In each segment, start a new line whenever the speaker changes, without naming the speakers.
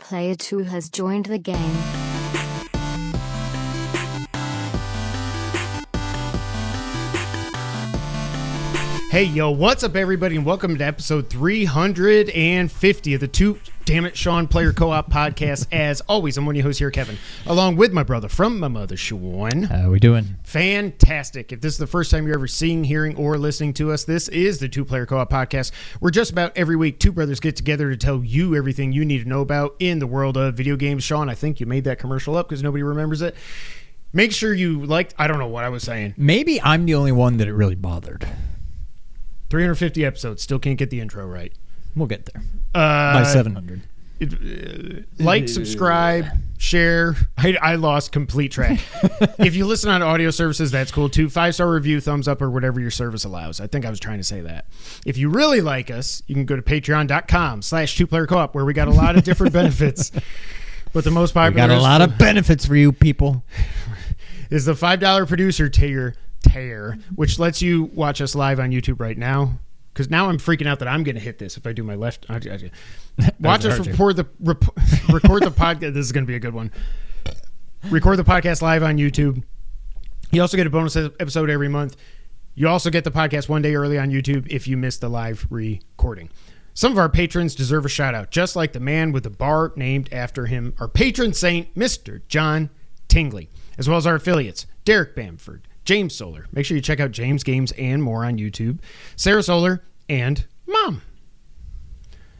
Player 2 has joined the game.
Hey, yo, what's up, everybody, and welcome to episode 350 of the Two Damn It Sean Player Co-op podcast. As always, I'm one of your hosts here, Kevin, along with my brother from my mother, Sean.
How we doing?
Fantastic. If this is the first time you're ever seeing, hearing, or listening to us, this is the Two Player Co-op podcast, where just about every week, two brothers get together to tell you everything you need to know about in the world of video games. Sean, I think you made that commercial up because nobody remembers it. Make sure you I don't know what I was saying.
Maybe I'm the only one that it really bothered.
350 episodes, still can't get the intro right.
We'll get there. By 700.
Like, subscribe, share. I lost complete track. If you listen on audio services, that's cool too. 5-star review, thumbs up, or whatever your service allows. I think I was trying to say that. If you really like us, you can go to patreon.com/2playercoop, where we got a lot of different benefits. But the most popular...
We got a lot of benefits for you people.
Is the $5 producer tier, which lets you watch us live on YouTube right now. Because now I'm freaking out that I'm going to hit this if I do my left. Watch us record the podcast. This is going to be a good one. Record the podcast live on YouTube. You also get a bonus episode every month. You also get the podcast one day early on YouTube if you miss the live recording. Some of our patrons deserve a shout out, just like the man with the bar named after him, our patron saint, Mr. John Tingley, as well as our affiliates, Derek Bamford, James Solar. Make sure you check out James Games and More on YouTube. Sarah Solar and Mom.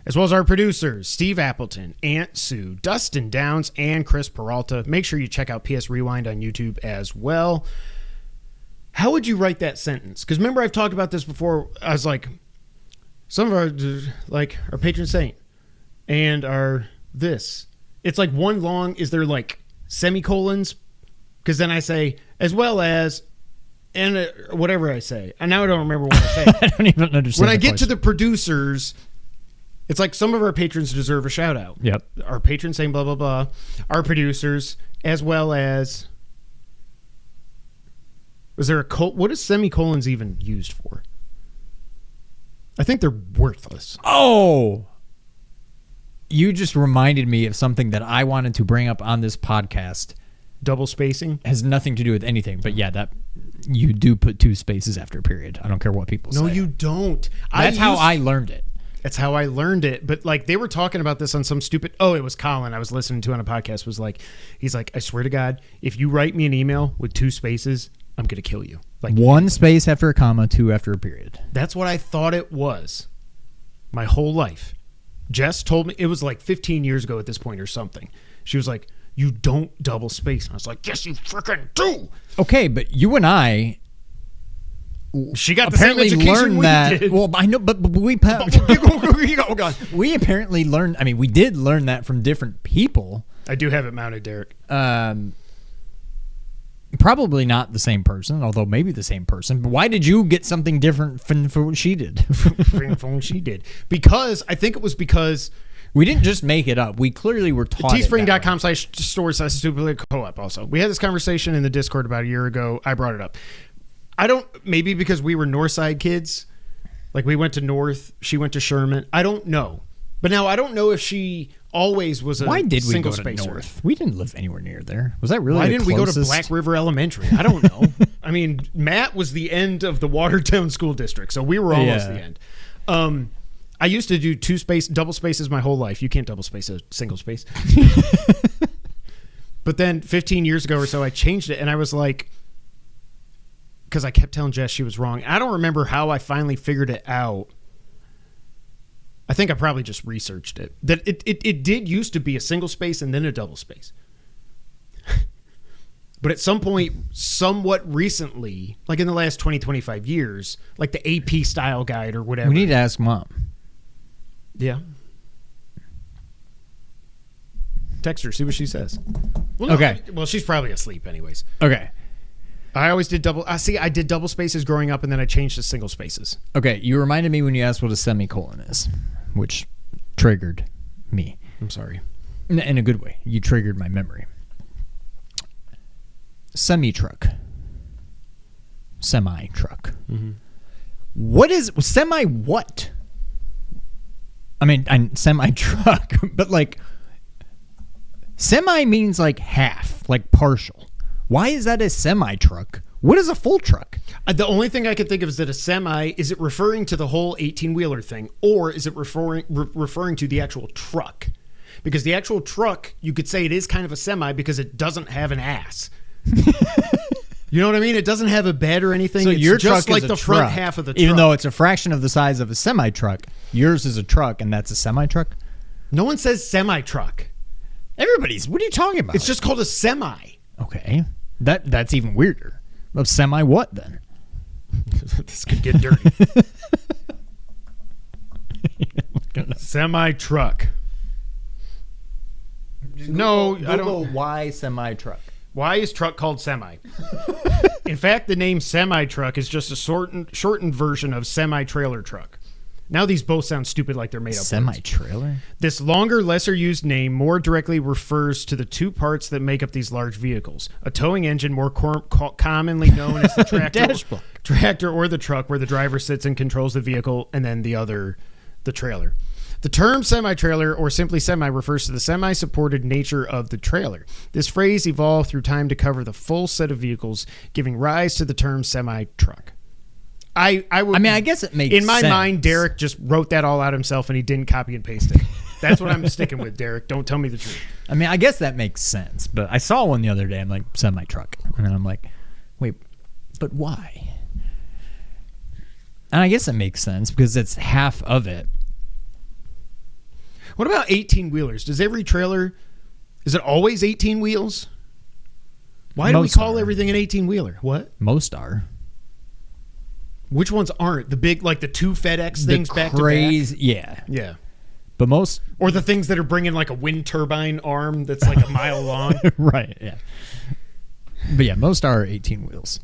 As well as our producers, Steve Appleton, Aunt Sue, Dustin Downs, and Chris Peralta. Make sure you check out PS Rewind on YouTube as well. How would you write that sentence? Because remember, I've talked about this before. I was like, some of our patron saint and our this. It's like one long, is there like semicolons? Because then I say, as well as, and whatever I say. And now I don't remember what I say.
I don't even understand.
When I get to the producers, it's like some of our patrons deserve a shout out.
Yep.
Our patrons saying blah, blah, blah. Our producers, as well as, was there what is semicolons even used for? I think they're worthless.
Oh! You just reminded me of something that I wanted to bring up on this podcast.
Double spacing?
Has nothing to do with anything, but yeah, that you do put two spaces after a period. I don't care what people say.
No, you don't.
That's how I learned it.
That's how I learned it. But like they were talking about this on some stupid... Oh, it was Colin I was listening to on a podcast. He's like, I swear to God, if you write me an email with two spaces, I'm going to kill you. Like
one space after a comma, two after a period.
That's what I thought it was my whole life. Jess told me, it was like 15 years ago at this point or something. She was like, you don't double space. And I was like, yes, you freaking do.
Okay, but you and I...
She got
apparently
the same education
learned
we
that.
did.
Well, I know, but we...
Oh, God.
We apparently learned... I mean, we did learn that from different people.
I do have it mounted, Derek.
Probably not the same person, although maybe the same person. But why did you get something different from what she did?
Because I think it was because...
We didn't just make it up. We clearly were taught
Teespring.com/stores/stupidly-co-op also. We had this conversation in the Discord about a year ago. I brought it up. Maybe because we were Northside kids. Like we went to North. She went to Sherman. I don't know. But now I don't know if she always was a single spacer.
Why did we go to North? We didn't live anywhere near there. Was that really
Why didn't we go to Black River Elementary? I don't know. I mean, Matt was the end of the Watertown School District, so we were almost the end. I used to do double spaces my whole life. You can't double space a single space. But then 15 years ago or so, I changed it, and I was like, because I kept telling Jess she was wrong. I don't remember how I finally figured it out. I think I probably just researched it. That it did used to be a single space and then a double space. But at some point, somewhat recently, like in the last 20, 25 years, like the AP style guide or whatever.
We need to ask Mom.
Yeah. Text her, see what she says. Well,
okay.
Well, she's probably asleep anyways.
Okay.
I always did I did double spaces growing up, and then I changed to single spaces.
Okay, you reminded me when you asked what a semicolon is, which triggered me.
I'm sorry.
In a good way. You triggered my memory. Semi-truck.
Mm-hmm.
What is... Semi what? I mean, semi-truck, but like... Semi means like half, like partial. Why is that a semi-truck? What is a full truck?
The only thing I can think of is that a semi, is it referring to the whole 18-wheeler thing, or is it referring to the actual truck? Because the actual truck, you could say it is kind of a semi because it doesn't have an ass. You know what I mean? It doesn't have a bed or anything.
So
it's
your
just
truck
like
is
the
a
front
truck,
half of the truck.
even though it's a fraction of the size of a semi-truck. Yours is a truck, and that's a semi-truck?
No one says semi-truck.
Everybody's. What are you talking about?
It's just called a semi.
Okay. That's even weirder. Of semi what, then?
This could get dirty. Semi-truck. No, I don't.
Why semi-truck?
Why is truck called semi? In fact, the name semi-truck is just a shortened version of semi-trailer truck. Now these both sound stupid, like they're made up.
Semi-trailer?
This longer, lesser-used name more directly refers to the two parts that make up these large vehicles. A towing engine, more commonly known as the tractor or the truck, where the driver sits and controls the vehicle, and then the other, the trailer. The term semi-trailer, or simply semi, refers to the semi-supported nature of the trailer. This phrase evolved through time to cover the full set of vehicles, giving rise to the term semi-truck. I mean, I guess it makes sense. In my mind, Derek just wrote that all out himself, and he didn't copy and paste it. That's what I'm sticking with, Derek. Don't tell me the truth.
I mean, I guess that makes sense, but I saw one the other day. I'm like, semi-truck. And then I'm like, wait, but why? And I guess it makes sense because it's half of it.
What about 18-wheelers? Does every trailer, is it always 18 wheels? Why do we call everything an 18-wheeler? What?
Most are.
Which ones aren't? The big, like the two FedEx things back to back?
Yeah.
Yeah.
But most...
Or the things that are bringing like a wind turbine arm that's like a mile long.
Right, yeah. But yeah, most are 18 wheels.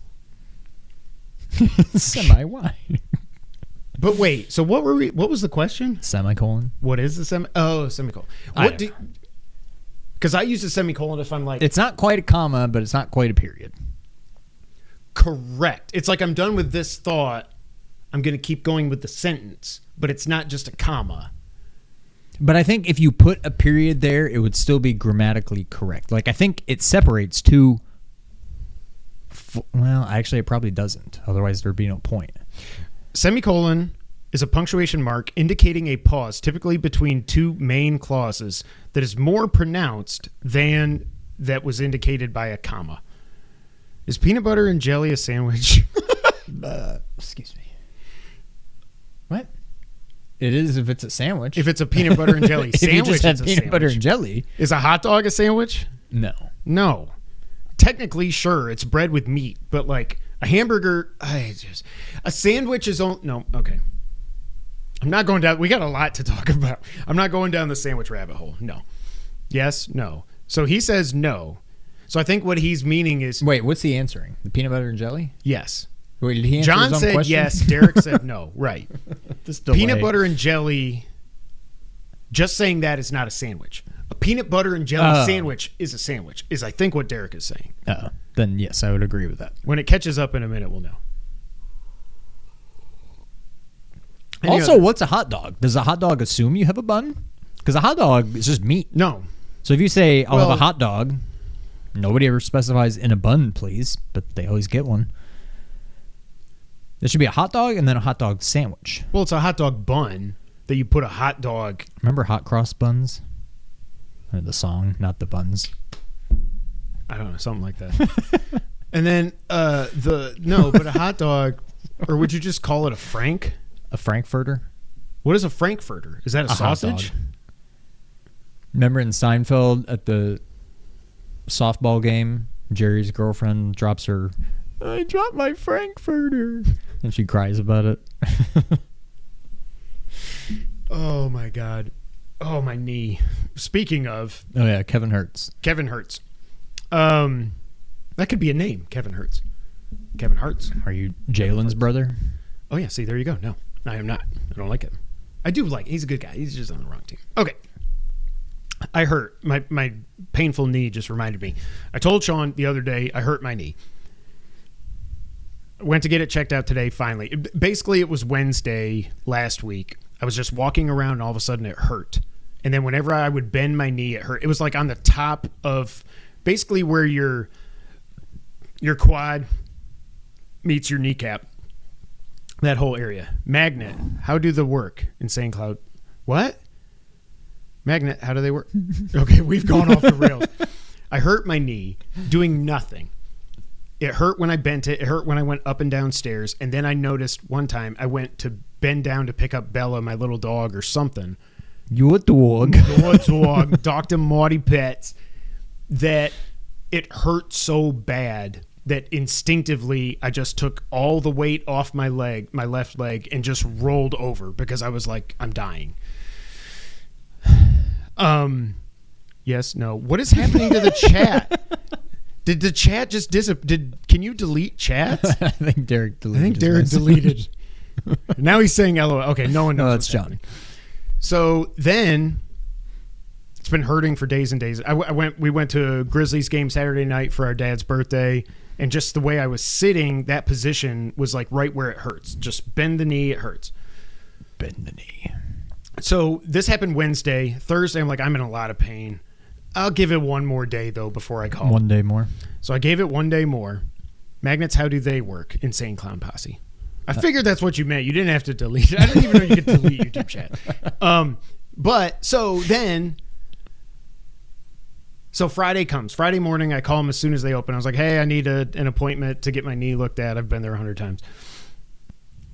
Semi-wide.
But wait, so what was the question?
Semicolon.
What is the semicolon? Because I use a semicolon if I'm like...
It's not quite a comma, but it's not quite a period.
Correct. It's like I'm done with this thought. I'm going to keep going with the sentence, but it's not just a comma.
But I think if you put a period there, it would still be grammatically correct. Like, I think it separates two... Well, actually, it probably doesn't. Otherwise, there'd be no point.
Semicolon is a punctuation mark indicating a pause, typically between two main clauses, that is more pronounced than that was indicated by a comma. Is peanut butter and jelly a sandwich?
Excuse me. What? It is if it's a sandwich.
If it's a peanut butter and jelly sandwich,
if you just have
it's a
peanut
sandwich.
butter and jelly.
Is a hot dog a sandwich?
No.
No. Technically, sure, it's bread with meat, but like a hamburger, a sandwich is no. Okay. I'm not going down. We got a lot to talk about. I'm not going down the sandwich rabbit hole. No. Yes. No. So he says no. So I think what he's meaning is...
Wait, what's he answering? The peanut butter and jelly?
Yes.
Wait, did he answer
John
his own
said
question?
yes. Derek said no. Right. Peanut butter and jelly, just saying that is not a sandwich. A peanut butter and jelly sandwich is a sandwich, is I think what Derek is saying.
Then yes, I would agree with that.
When it catches up in a minute, we'll know.
Also, what's a hot dog? Does a hot dog assume you have a bun? Because a hot dog is just meat.
No.
So if you say, I'll have a hot dog... Nobody ever specifies in a bun, please, but they always get one. There should be a hot dog and then a hot dog sandwich.
Well, it's a hot dog bun that you put a hot dog.
Remember hot cross buns? Or the song, not the buns.
I don't know, something like that. And then but a hot dog, or would you just call it a frank?
A frankfurter?
What is a frankfurter? Is that a sausage?
Remember in Seinfeld at the softball game, Jerry's girlfriend drops her, I dropped my frankfurter, and she cries about it.
Oh my God. Oh, my knee. Speaking of...
Oh yeah, Kevin Hurts.
That could be a name, Kevin Hurts. Kevin Hurts.
Are you Jalen's brother?
Oh yeah, see, there you go. No, I am not. I don't like him. I do like him. He's a good guy. He's just on the wrong team. Okay. I hurt. My painful knee just reminded me. I told Sean the other day I hurt my knee. Went to get it checked out today, finally. Basically, it was Wednesday last week. I was just walking around and all of a sudden it hurt. And then whenever I would bend my knee, it hurt. It was like on the top of basically where your quad meets your kneecap. That whole area. Magnet. How do they work? Insane Cloud. What? Magnet. How do they work? Okay, we've gone off the rails. I hurt my knee doing nothing. It hurt when I bent it. It hurt when I went up and down stairs. And then I noticed one time I went to bend down to pick up Bella, my little dog, or something.
Your dog.
Your dog. Dr. Marty Pets. That it hurt so bad that instinctively I just took all the weight off my left leg, and just rolled over because I was like, I'm dying. Yes, no. What is happening to the chat? Did the chat just disappear? Can you delete chats?
I think Derek deleted.
Deleted. Now he's saying LOL. Okay, no one knows.
No, that's John.
Happening. So then it's been hurting for days and days. We went to a Grizzlies game Saturday night for our dad's birthday, and just the way I was sitting, that position was like right where it hurts. Just bend the knee, it hurts.
Bend the knee.
So this happened Wednesday. Thursday, I'm like, I'm in a lot of pain. I'll give it one more day, though, before I call.
One day more.
So I gave it one day more. Magnets, how do they work? Insane Clown Posse. I figured that's what you meant. You didn't have to delete it. I didn't even know you could delete YouTube chat. But so Friday comes. Friday morning, I call them as soon as they open. I was like, hey, I need an appointment to get my knee looked at. I've been there 100 times.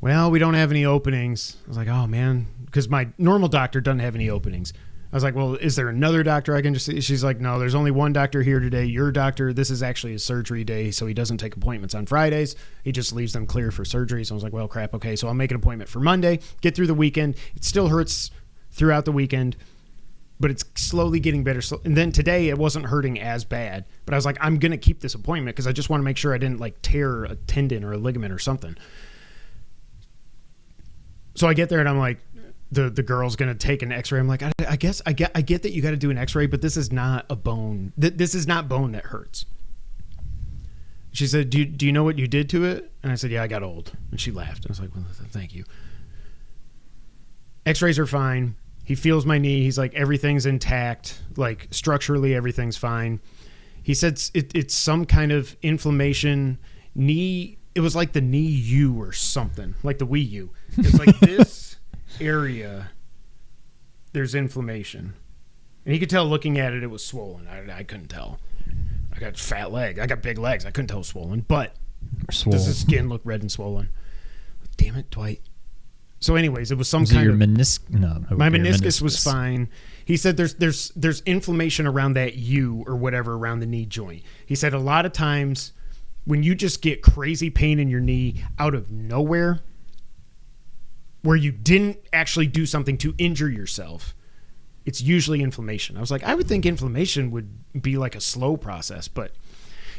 Well, we don't have any openings. I was like, oh, man, because my normal doctor doesn't have any openings. I was like, well, is there another doctor I can just see? She's like, no, there's only one doctor here today. Your doctor, this is actually his surgery day, so he doesn't take appointments on Fridays. He just leaves them clear for surgery. So I was like, well, crap, okay. So I'll make an appointment for Monday, get through the weekend. It still hurts throughout the weekend, but it's slowly getting better. And then today it wasn't hurting as bad, but I was like, I'm going to keep this appointment because I just want to make sure I didn't like tear a tendon or a ligament or something. So I get there and I'm like, the girl's going to take an x-ray. I'm like, I guess I get that you got to do an x-ray, but this is not a bone. This is not bone that hurts. She said, do you know what you did to it? And I said, yeah, I got old. And she laughed. I was like, well, thank you. X-rays are fine. He feels my knee. He's like, everything's intact. Like structurally, everything's fine. He said it's some kind of inflammation. Knee. It was like the knee U or something, like the Wii U. It's like this area, there's inflammation. And he could tell looking at it, it was swollen. I couldn't tell. I got fat legs. I got big legs. I couldn't tell it was swollen. But does the skin look red and swollen? Damn it, Dwight. So anyways, it was some kind of...
No.
My meniscus was fine. He said there's inflammation around that U or whatever around the knee joint. He said a lot of times when you just get crazy pain in your knee out of nowhere, where you didn't actually do something to injure yourself, it's usually inflammation. I was like, I would think inflammation would be like a slow process, but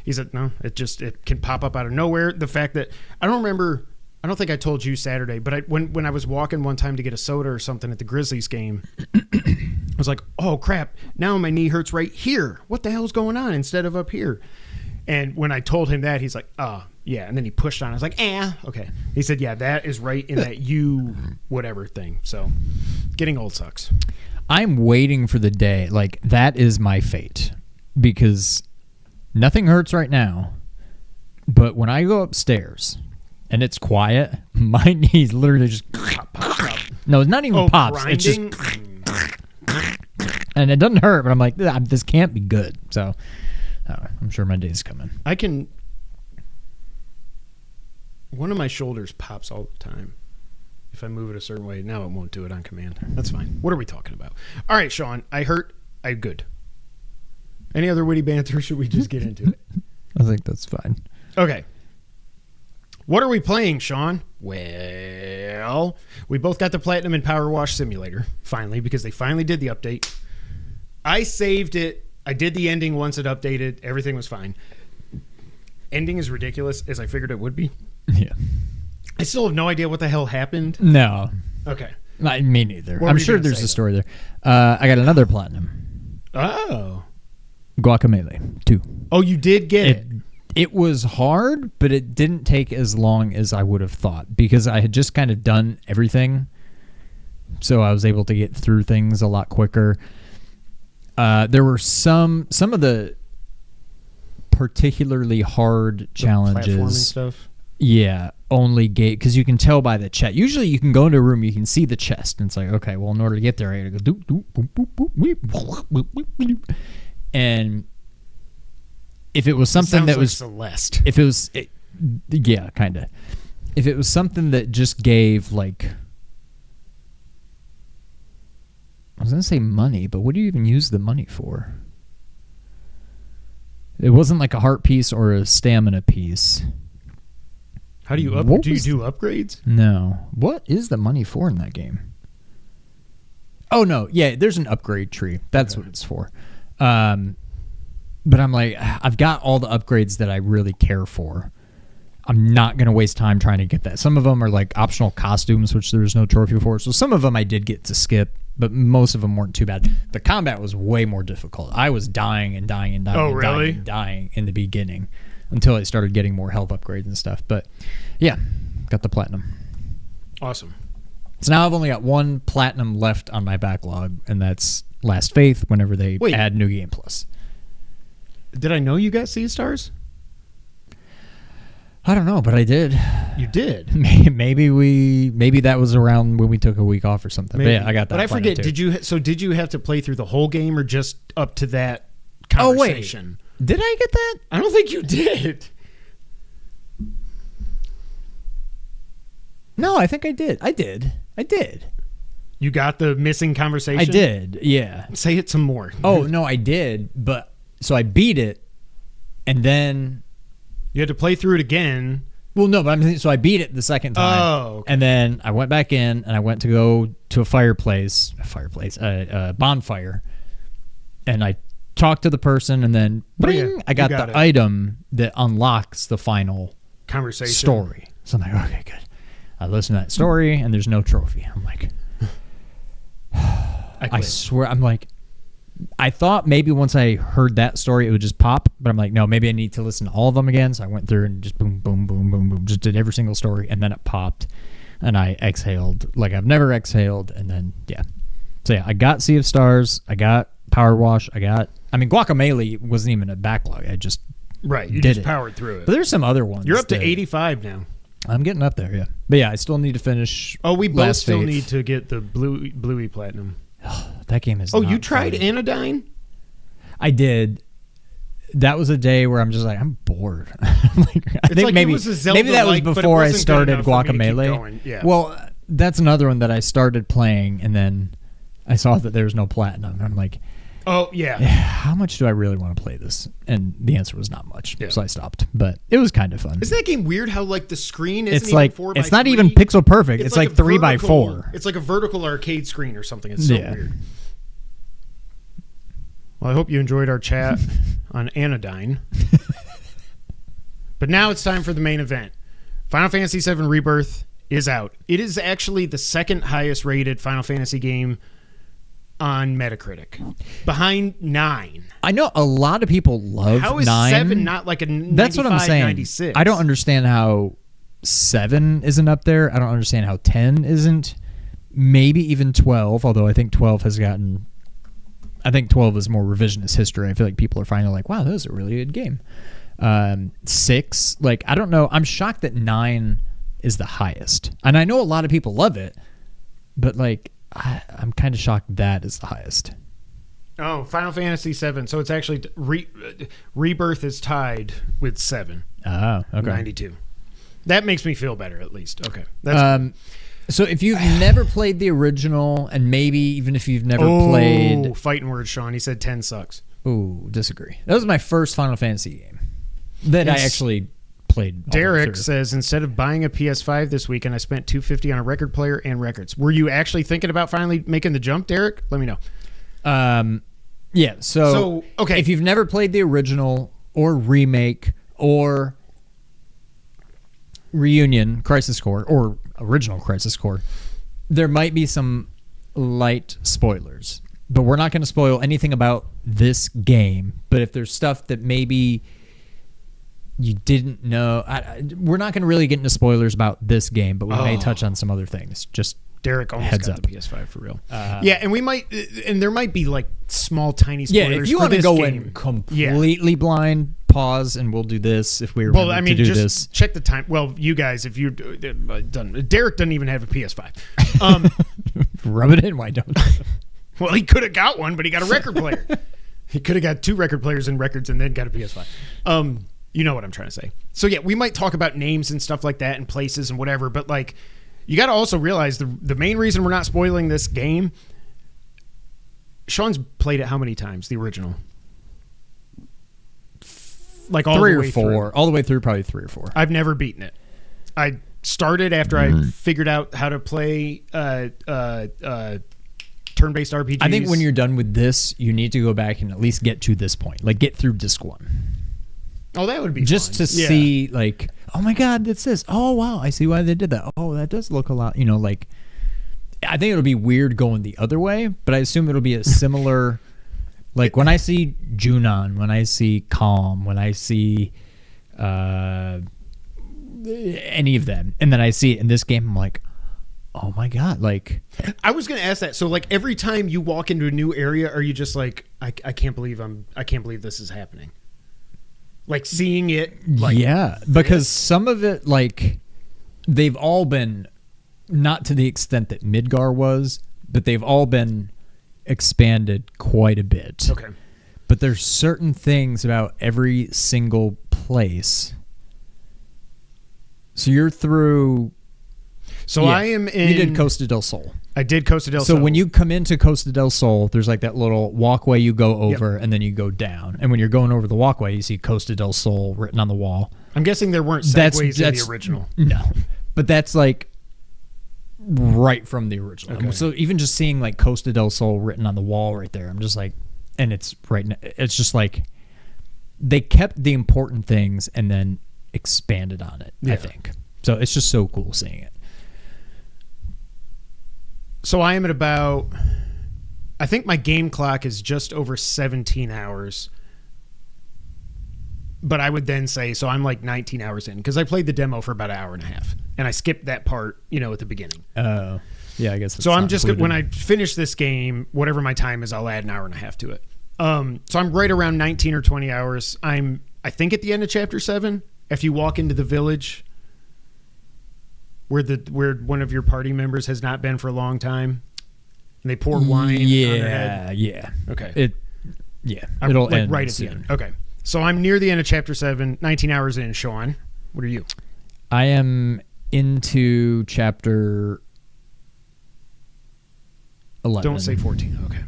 he said, no, it can pop up out of nowhere. The fact that I don't think I told you Saturday, but when I was walking one time to get a soda or something at the Grizzlies game, I was like, oh crap, now my knee hurts right here. What the hell's going on instead of up here? And when I told him that, he's like, oh, yeah. And then he pushed on it. I was like, okay. He said, yeah, that is right in that U whatever thing. So getting old sucks.
I'm waiting for the day. Like, that is my fate. Because nothing hurts right now. But when I go upstairs and it's quiet, my knees literally just... No, it's not even pops.
Grinding?
It's just... And it doesn't hurt, but I'm like, this can't be good. So... I'm sure my day's coming.
One of my shoulders pops all the time if I move it a certain way. Now it won't do it on command. That's fine. What are we talking about? All right, Sean, I'm good. Any other witty banter? Should we just get into it?
I think that's fine.
Okay. What are we playing, Sean? Well, we both got the Platinum in PowerWash Simulator, finally, because they finally did the update. I saved it. I did the ending once it updated. Everything was fine. Ending is ridiculous, as I figured it would be.
Yeah.
I still have no idea what the hell happened.
No.
Okay.
Me neither. I'm sure there's a story there. I got another platinum.
Oh.
Guacamelee 2.
Oh, you did get it.
It was hard, but it didn't take as long as I would have thought because I had just kind of done everything so I was able to get through things a lot quicker. There were some of the particularly hard challenges.
Platforming stuff.
Yeah, only gate because you can tell by the chest. Usually, you can go into a room, you can see the chest, and it's like, okay, well, in order to get there, I gotta go doop doop boop boop boop boop boop boop boop. And if it was something that was
Celeste,
if it was, yeah, kind of. If it was something that just gave like, I was gonna say money, but what do you even use the money for? It wasn't like a heart piece or a stamina piece.
How do you do you do upgrades?
No. What is the money for in that game? Oh no, yeah, there's an upgrade tree. That's what it's for. But I'm like, I've got all the upgrades that I really care for. I'm not gonna waste time trying to get that. Some of them are like optional costumes, which there's no trophy for. So some of them I did get to skip, but most of them weren't too bad. The combat was way more difficult. I was dying and dying and dying.
Oh,
and
really?
dying in the beginning. Until I started getting more health upgrades and stuff. But yeah, got the platinum.
Awesome.
So now I've only got one platinum left on my backlog, and that's Last Faith whenever they add New Game Plus.
Did I know you got Sea Stars?
I don't know, but I did.
You did?
Maybe that was around when we took a week off or something. Maybe. But yeah, I got that.
But I forget,
too.
did you have to play through the whole game or just up to that conversation?
Oh, wait. Did I get that?
I don't think you did.
No, I think I did. I did.
You got the missing conversation?
I did, yeah.
Say it some more.
Oh, no, I did. But so I beat it, and then
you had to play through it again.
Well, no, but so I beat it the second time.
Oh, okay.
And then I went back in, and I went to go to a bonfire, and I talked to the person, and then bring, I got the item that unlocks the final
conversation
story. So I'm like, okay, good. I listen to that story, and there's no trophy. I'm like, I swear, I'm like, I thought maybe once I heard that story, it would just pop, but I'm like, no, maybe I need to listen to all of them again. So I went through and just boom, boom, boom, boom, boom, just did every single story, and then it popped, and I exhaled like I've never exhaled, and then, yeah. So yeah, I got Sea of Stars, I got PowerWash, Guacamelee wasn't even a backlog. I just
powered through it.
But there's some other ones.
You're up to 85 now.
I'm getting up there, yeah. But yeah, I still need to finish.
Oh, we both still need to get the Bluey Platinum.
That game is.
Oh, you tried Anodyne?
I did. That was a day where I'm just like, I'm bored. I think maybe that was before I started Guacamelee.
Yeah.
Well, that's another one that I started playing, and then I saw that there's no platinum. And I'm like,
oh, yeah.
How much do I really want to play this? And the answer was not much, so I stopped. But it was kind of fun.
Isn't that game weird how like the screen isn't
it's like,
even 4x3?
It's not even pixel perfect. It's like 3x4.
It's like a vertical arcade screen or something. It's so weird. Well, I hope you enjoyed our chat on Anodyne. But now it's time for the main event. Final Fantasy VII Rebirth is out. It is actually the second highest rated Final Fantasy game on Metacritic, behind 9.
I know a lot of people love 9.
How is 7 not like a 95,
That's what I'm saying.
96?
I don't understand how 7 isn't up there. I don't understand how 10 isn't. Maybe even 12, although I think 12 has gotten... I think 12 is more revisionist history. I feel like people are finally like, wow, that was a really good game. 6, like, I don't know. I'm shocked that 9 is the highest. And I know a lot of people love it, but like... I'm kind of shocked that is the highest.
Oh, Final Fantasy VII. So it's actually Rebirth is tied with 7.
Oh, okay.
92. That makes me feel better, at least. Okay. That's
so if you've never played the original, and maybe even if you've never played...
fighting words, Sean. He said 10 sucks.
Ooh, disagree. That was my first Final Fantasy game that I actually... played.
Derek says, instead of buying a PS5 this weekend, I spent $250 on a record player and records. Were you actually thinking about finally making the jump, Derek? Let me know.
Yeah. So okay. If you've never played the original or remake or reunion Crisis Core or original Crisis Core, there might be some light spoilers, but we're not going to spoil anything about this game. But if there's stuff that maybe you didn't know, we're not going to really get into spoilers about this game, but we may touch on some other things. Just
Derek almost
Heads
got
up.
the PS5 for real. Yeah, and there might be like small, tiny spoilers.
Yeah, if you
for
want to
this
go
game.
in completely blind, pause, and we'll do this if we remember to do
just
this.
check the time. Well, you guys, if you're done, Derek doesn't even have a PS5.
Rub it in, why don't you?
Well, he could have got one, but he got a record player. He could have got 2 record players and records and then got a PS5. You know what I'm trying to say. So yeah, we might talk about names and stuff like that and places and whatever, but like you got to also realize the main reason we're not spoiling this game, Sean's played it how many times, the original? Like all
3
the
or
way
4.
through.
All the way through, probably 3 or 4.
I've never beaten it. I started after I figured out how to play turn-based RPGs.
I think when you're done with this, you need to go back and at least get to this point. Like, get through disc 1.
Oh, that would be
just
fun.
to see, like, oh my God, that's this. Oh, wow, I see why they did that. Oh, that does look a lot, like, I think it'll be weird going the other way, but I assume it'll be a similar, like, when I see Junon, when I see Calm, when I see any of them, and then I see it in this game, I'm like, oh my God, like,
I was going to ask that. So like every time you walk into a new area, are you just like, I can't believe this is happening? Like seeing it, like,
yeah, because some of it, like, they've all been, not to the extent that Midgar was, but they've all been expanded quite a bit.
Okay.
But there's certain things about every single place. So you're through.
So yeah, I am in.
You did Costa del Sol.
I did Costa del Sol.
So when you come into Costa del Sol, there's like that little walkway you go over, and then you go down. And when you're going over the walkway, you see Costa del Sol written on the wall.
I'm guessing there weren't segues in the original.
No. But that's like right from the original.
Okay.
So even just seeing like Costa del Sol written on the wall right there, I'm just like, and it's right now, it's just like they kept the important things and then expanded on it, I think. So it's just so cool seeing it.
So I am at about, I think my game clock is just over 17 hours. But I would then say, so I'm like 19 hours in because I played the demo for about an hour and a half. And I skipped that part, at the beginning.
Oh, yeah, I guess that's
so I'm just,
included.
when I finish this game, whatever my time is, I'll add an hour and a half to it. So I'm right around 19 or 20 hours. I think at the end of chapter 7, if you walk into the village where one of your party members has not been for a long time, and they pour wine on their head.
Yeah.
Okay.
It'll
like
end
right at
soon.
the end. Okay. So I'm near the end of chapter 7, 19 hours in. Sean, what are you?
I am into chapter 11.
Don't say 14. Okay.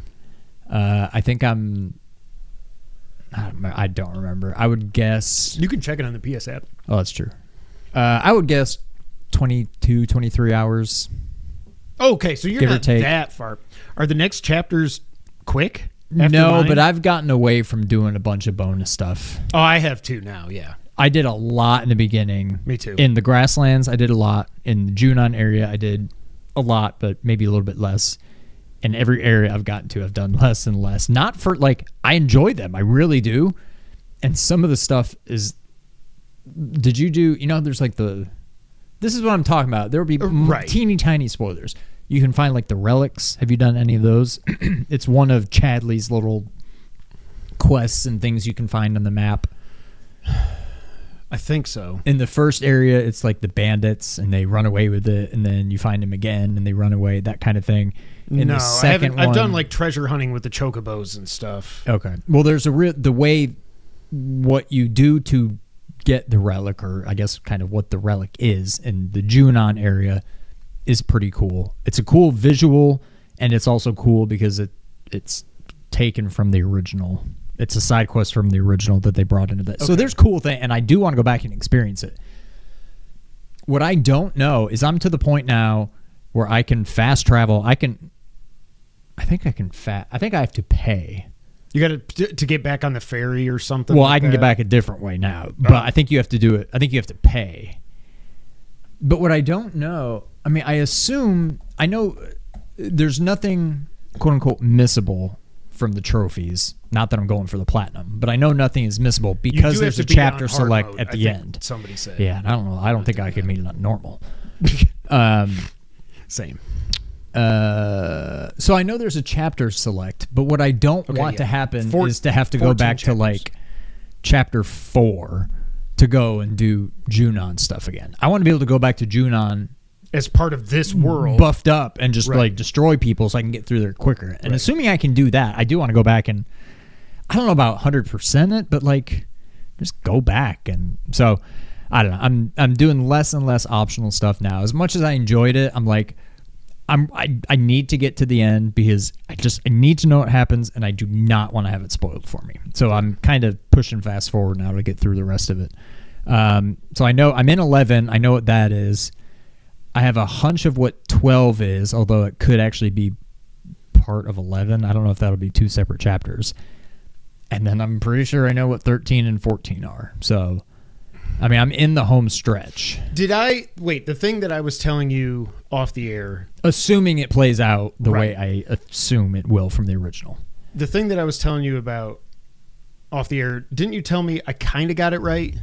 I think I don't remember. I would guess.
You can check it on the PS app.
Oh, that's true. I would guess 22, 23 hours.
Okay, so you're
Give or
not
take.
that far. Are the next chapters quick?
No,
mine?
but I've gotten away from doing a bunch of bonus stuff.
Oh, I have too now, yeah.
I did a lot in the beginning.
Me too.
In the grasslands, I did a lot. In the Junon area, I did a lot, but maybe a little bit less. In every area I've gotten to, I've done less and less. Not for, like, I enjoy them. I really do. And some of the stuff is, did you do, there's like this is what I'm talking about. There will be teeny tiny spoilers. You can find like the relics. Have you done any of those? It's one of Chadley's little quests and things you can find on the map.
I think so.
In the first area, it's like the bandits, and they run away with it, and then you find them again, and they run away, that kind of thing. In the second
I've done like treasure hunting with the chocobos and stuff.
Okay. Well, there's the way what you do to get the relic, or I guess kind of what the relic is in the Junon area, is pretty cool. It's a cool visual, and it's also cool because it's taken from the original. It's a side quest from the original that they brought into that. Okay. So there's cool thing, and I do want to go back and experience it. What I don't know is I'm to the point now where I can fast travel. I think I have to pay.
You got to get back on the ferry or something.
Well,
like
I can
that?
get back a different way now, but I think you have to do it. I think you have to pay. But what I don't know, I mean, I know there's nothing, quote unquote, missable from the trophies. Not that I'm going for the platinum, but I know nothing is missable because there's a chapter select
mode,
at the end.
Somebody said.
Yeah, and I don't know. I don't think I could meet it on normal.
Same.
So I know there's a chapter select, but what I don't want to happen is to have to go back to like chapter 4 to go and do Junon stuff again. I want to be able to go back to Junon
as part of this world,
buffed up and just like destroy people so I can get through there quicker. And assuming I can do that, I do want to go back and I don't know about 100% it, but like just go back. And so I don't know. I'm doing less and less optional stuff now. As much as I enjoyed it, I'm like I need to get to the end because I need to know what happens and I do not want to have it spoiled for me. So I'm kind of pushing fast forward now to get through the rest of it. So I know I'm in 11. I know what that is. I have a hunch of what 12 is, although it could actually be part of 11. I don't know if that'll be 2 separate chapters. And then I'm pretty sure I know what 13 and 14 are. So, I mean, I'm in the home stretch.
The thing that I was telling you off the air.
Assuming it plays out the way I assume it will from the original.
The thing that I was telling you about off the air, didn't you tell me I kind of got it right?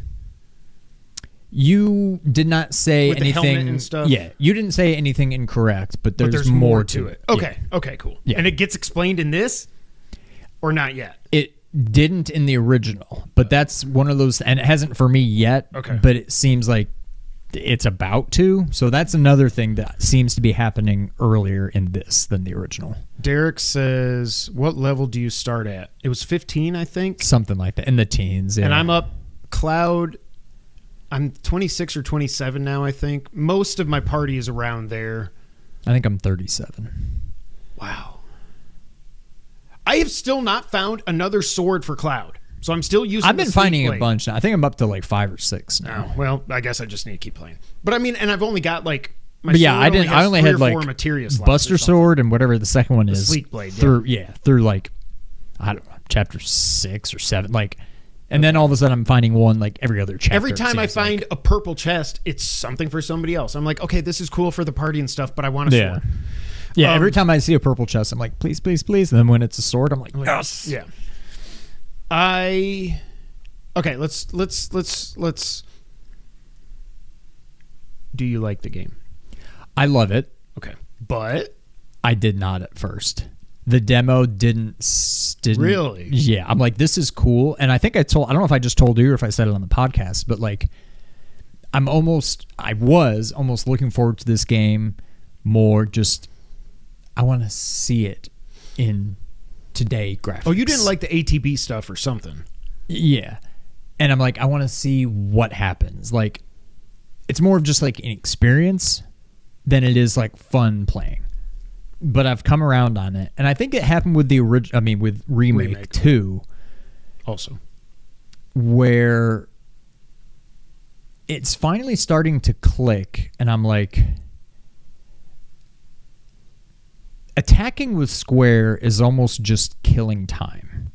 You did not say
with
anything.
The helmet and stuff?
Yeah, you didn't say anything incorrect, but there's more to it.
Okay, okay, cool. Yeah. And it gets explained in this, or not yet?
It didn't in the original, but that's one of those, and it hasn't for me yet.
Okay,
but it seems like it's about to. So that's another thing that seems to be happening earlier in this than the original.
Derek says, "What level do you start at?" It was 15, I think,
something like that, in the teens. Yeah.
And I'm up Cloud. I'm 26 or 27 now, I think. Most of my party is around there.
I think I'm 37.
Wow. I have still not found another sword for Cloud. So I'm still using
I've been finding a bunch now. I think I'm up to like 5 or 6 now.
Oh, well, I guess I just need to keep playing. But I mean, and I've only got like my
but yeah,
sword
I only had like
materia
Buster Sword and whatever the second one is.
Sleek Blade.
Through like, I don't know, chapter 6 or 7. Like, and then all of a sudden I'm finding one like every other chapter.
Every time I find a purple chest, it's something for somebody else. I'm like, okay, this is cool for the party and stuff, but I want a sword.
Yeah, every time I see a purple chest, I'm like, please, please, please. And then when it's a sword, I'm like, yes.
Yeah. Okay, let's. Do you like the game?
I love it.
Okay, but
I did not at first. The demo didn't
really.
Yeah, I'm like, this is cool, and I think I don't know if I just told you or if I said it on the podcast, but like, I was almost looking forward to this game more. Just, I want to see it in today graphics.
Oh, you didn't like the ATB stuff or something?
Yeah, and I'm like, I want to see what happens. Like, it's more of just like an experience than it is like fun playing. But I've come around on it, and I think it happened with the original. I mean, with remake 2,
also,
where it's finally starting to click, and I'm like, attacking with square is almost just killing time.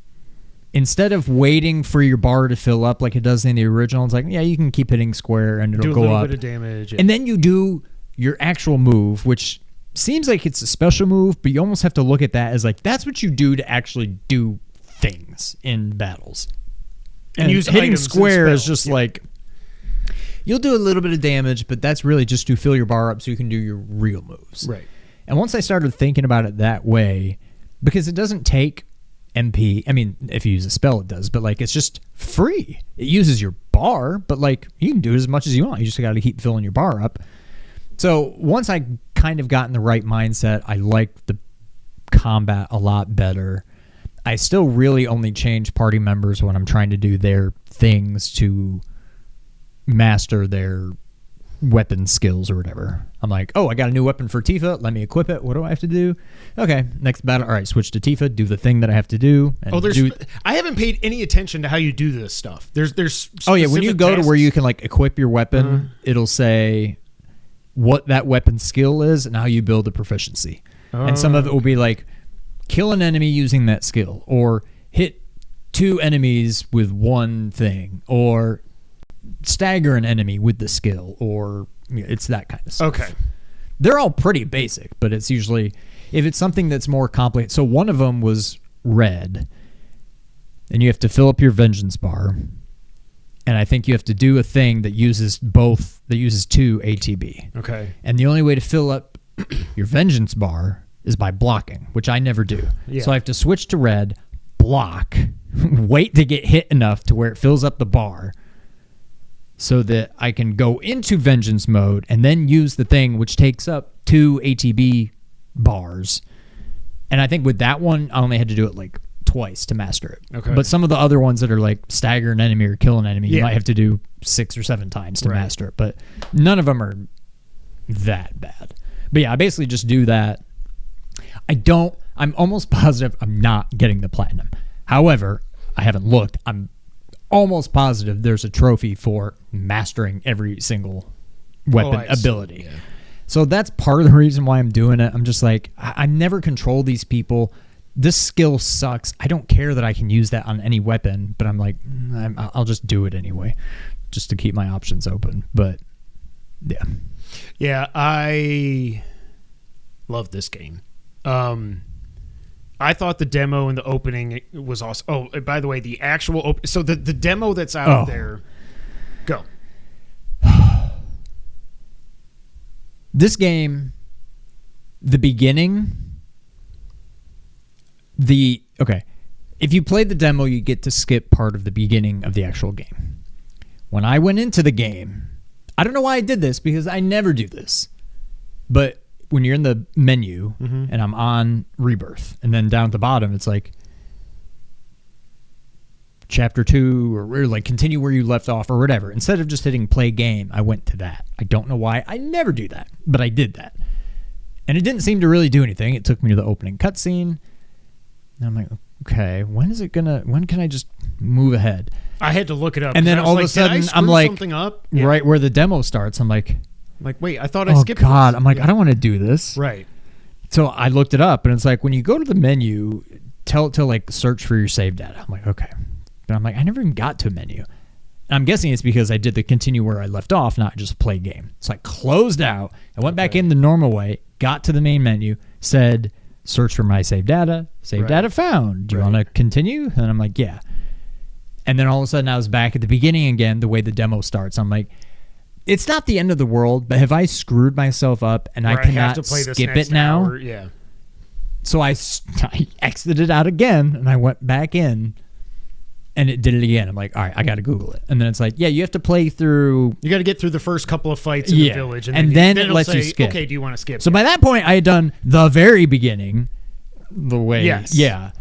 Instead of waiting for your bar to fill up like it does in the original, it's like, yeah, you can keep hitting square and it'll go up. Do a little
bit of damage.
And then you do your actual move, which seems like it's a special move, but you almost have to look at that as like, that's what you do to actually do things in battles. And use hitting square is just like, you'll do a little bit of damage, but that's really just to fill your bar up so you can do your real moves.
Right.
And once I started thinking about it that way, because it doesn't take MP, I mean, if you use a spell, it does, but like, it's just free. It uses your bar, but like, you can do it as much as you want. You just got to keep filling your bar up. So once I kind of got in the right mindset, I liked the combat a lot better. I still really only change party members when I'm trying to do their things to master their weapon skills or whatever. I'm like, oh, I got a new weapon for Tifa. Let me equip it. What do I have to do? Okay, next battle. All right, switch to Tifa. Do the thing that I have to do. And
I haven't paid any attention to how you do this stuff. There's
oh yeah, when you go to where you can like equip your weapon, it'll say what that weapon skill is and how you build the proficiency. And some of it will be like, kill an enemy using that skill, or hit 2 enemies with one thing, or stagger an enemy with the skill, or it's that kind of stuff.
Okay.
They're all pretty basic, but it's usually, if it's something that's more complicated. So one of them was red, and you have to fill up your vengeance bar. And I think you have to do a thing that uses 2 ATB.
Okay.
And the only way to fill up your vengeance bar is by blocking, which I never do.
Yeah.
So I have to switch to red, block, wait to get hit enough to where it fills up the bar so that I can go into vengeance mode and then use the thing, which takes up 2 ATB bars. And I think with that one, I only had to do it like twice to master it.
Okay.
But some of the other ones that are like stagger an enemy or kill an enemy, you
Yeah.
might have to do 6 or 7 times to
Right.
master it. But none of them are that bad. But yeah, I basically just do that. I'm almost positive I'm not getting the platinum. However, I haven't looked. I'm almost positive there's a trophy for mastering every single weapon ability.
Yeah.
So that's part of the reason why I'm doing it. I'm just like, I never control these people. This skill sucks. I don't care that I can use that on any weapon, but I'm like, I'll just do it anyway, just to keep my options open. But yeah.
Yeah, I love this game. I thought the demo and the opening was awesome. Oh, by the way, the actual so the demo that's out there, go.
This game, the beginning, if you played the demo, you get to skip part of the beginning of the actual game. When I went into the game, I don't know why I did this because I never do this, but when you're in the menu and I'm on Rebirth, and then down at the bottom, it's like chapter 2 or like continue where you left off or whatever. Instead of just hitting play game, I went to that. I don't know why. I never do that, but I did that. And it didn't seem to really do anything. It took me to the opening cutscene. And I'm like, okay, when can I just move ahead?
I had to look it up.
And then all of a sudden, I'm like,
something up?
Right where the demo starts, I'm like,
wait, I thought I skipped
Oh, God.
this.
I'm like, I don't want to do this.
Right.
So I looked it up, and it's like, when you go to the menu, tell it to, like, search for your save data. I'm like, okay. But I'm like, I never even got to a menu. And I'm guessing it's because I did the continue where I left off, not just play game. So I closed out. I went back in the normal way, got to the main menu, said, search for my save data. Save data found. Do you want to continue? And I'm like, yeah. And then all of a sudden I was back at the beginning again, the way the demo starts. I'm like, it's not the end of the world, but have I screwed myself up and I cannot skip it now?
Hour. Yeah.
So I exited out again and I went back in and it did it again. I'm like, all right, I got to Google it. And then it's like, yeah, you have to play through.
You got to get through the first couple of fights in the village.
And then it
it'll
lets
say,
you skip.
Okay, do you want to skip?
So by that point, I had done the very beginning, the way.
Yes.
Yeah.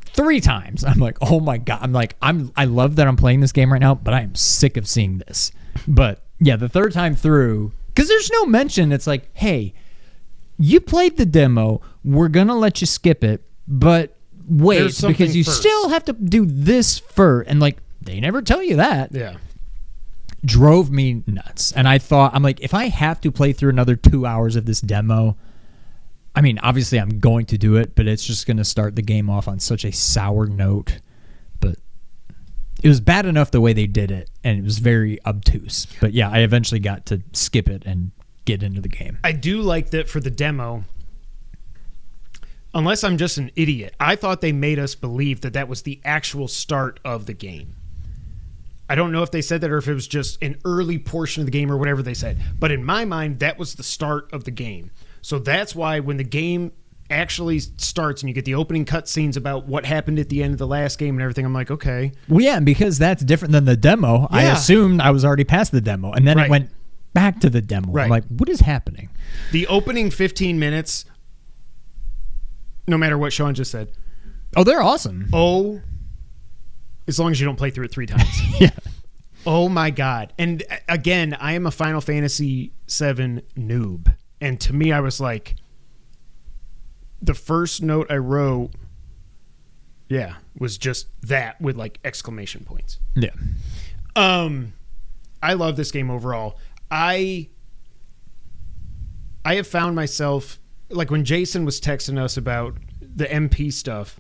3 times. I'm like, oh my God. I'm like, I love that I'm playing this game right now, but I am sick of seeing this. But yeah, the 3rd time through, because there's no mention. It's like, hey, you played the demo. We're going to let you skip it, but wait, because you still have to do this first. And like, they never tell you that.
Yeah.
Drove me nuts. And I'm like, if I have to play through another 2 hours of this demo, I mean, obviously I'm going to do it, but it's just going to start the game off on such a sour note. But it was bad enough the way they did it, and it was very obtuse. But yeah, I eventually got to skip it and get into the game.
I do like that for the demo. Unless I'm just an idiot, I thought they made us believe that that was the actual start of the game. I don't know if they said that or if it was just an early portion of the game or whatever they said. But in my mind, that was the start of the game. So that's why when the game actually starts and you get the opening cutscenes about what happened at the end of the last game and everything, I'm like, okay.
Well, yeah, because that's different than the demo. Yeah. I assumed I was already past the demo, and then it went back to the demo. Right. I'm like, what is happening?
The opening 15 minutes, no matter what Sean just said.
Oh, they're awesome.
Oh, as long as you don't play through it 3 times.
Yeah.
Oh, my God. And again, I am a Final Fantasy VII noob. And to me, I was like, the first note I wrote, was just that with like exclamation points.
Yeah.
I love this game overall. I have found myself, like when Jason was texting us about the MP stuff,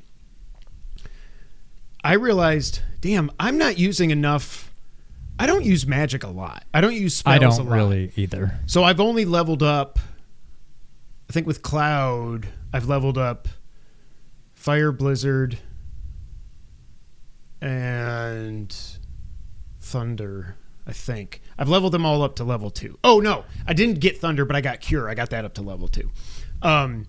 I realized, damn, I'm not using enough. I don't use magic a lot. I don't use spells a lot. I don't
really either.
So I've only leveled up, I think with Cloud, I've leveled up Fire, Blizzard, and Thunder. I think. I've leveled them all up to level 2. Oh, no. I didn't get Thunder, but I got Cure. I got that up to level 2. But I'm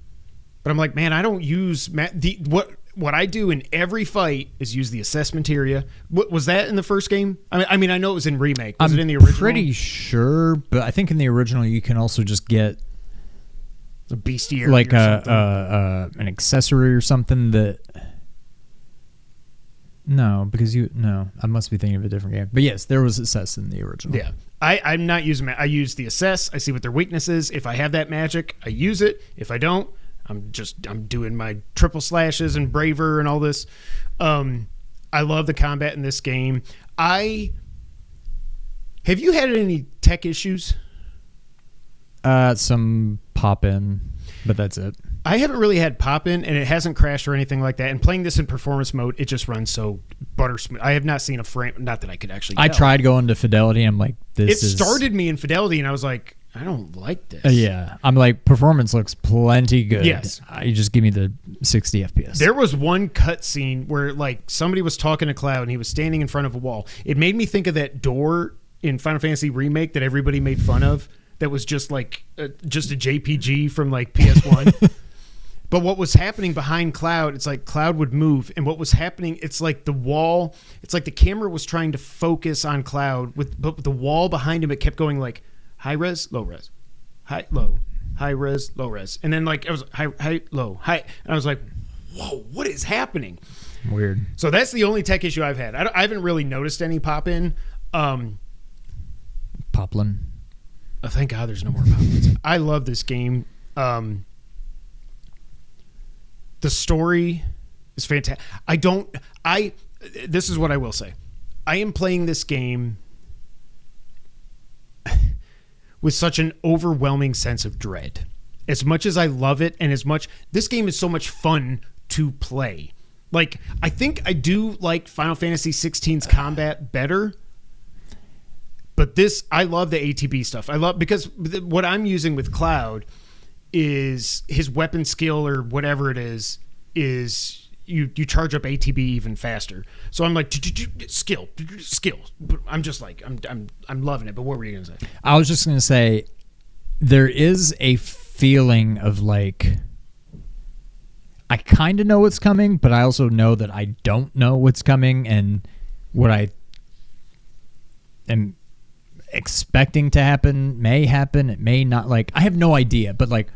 like, man, I don't use... What I do in every fight is use the assessment area. Was that in the first game? I mean, I know it was in Remake. Was it in the original? I'm
pretty sure, but I think in the original you can also just get...
a bestiary,
like an accessory or something that... No, because I must be thinking of a different game. But yes, there was assess in the original.
Yeah. I'm not using I use the assess. I see what their weakness is. If I have that magic, I use it. If I don't, I'm doing my triple slashes and braver and all this. I love the combat in this game. Have you had any tech issues? Some
pop in, but that's it.
I haven't really had pop in, and it hasn't crashed or anything like that. And playing this in performance mode, it just runs so butter smooth. I have not seen a frame. Not that I could actually.
I tried going to fidelity. I'm like,
it started me in fidelity, and I was like, I don't like this.
Yeah, I'm like, performance looks plenty good.
Yes,
you just give me the 60 FPS.
There was one cutscene where like somebody was talking to Cloud, and he was standing in front of a wall. It made me think of that door in Final Fantasy Remake that everybody made fun of. That was just like just a JPG from like PS1. But what was happening behind Cloud, it's like Cloud would move, and what was happening, it's like the wall, it's like the camera was trying to focus on Cloud, but the wall behind him, it kept going like high res, low res, high, low, high res, low res, and then like it was high, low, high, and I was like, whoa, what is happening?
Weird.
So that's the only tech issue I've had. I haven't really noticed any pop in.
Poplin.
Oh, thank God there's no more pop-ins. I love this game. The story is fantastic. This is what I will say. I am playing this game with such an overwhelming sense of dread. As much as I love it, and this game is so much fun to play. Like, I think I do like Final Fantasy 16's combat better. But I love the ATB stuff. Because what I'm using with Cloud is his weapon skill or whatever it is you charge up ATB even faster. So I'm like skill. I'm just like I'm loving it. But what were you gonna say?
I was just gonna say there is a feeling of like I kind of know what's coming, but I also know that I don't know what's coming, and what I am expecting to happen may happen. It may not. Like, I have no idea, but like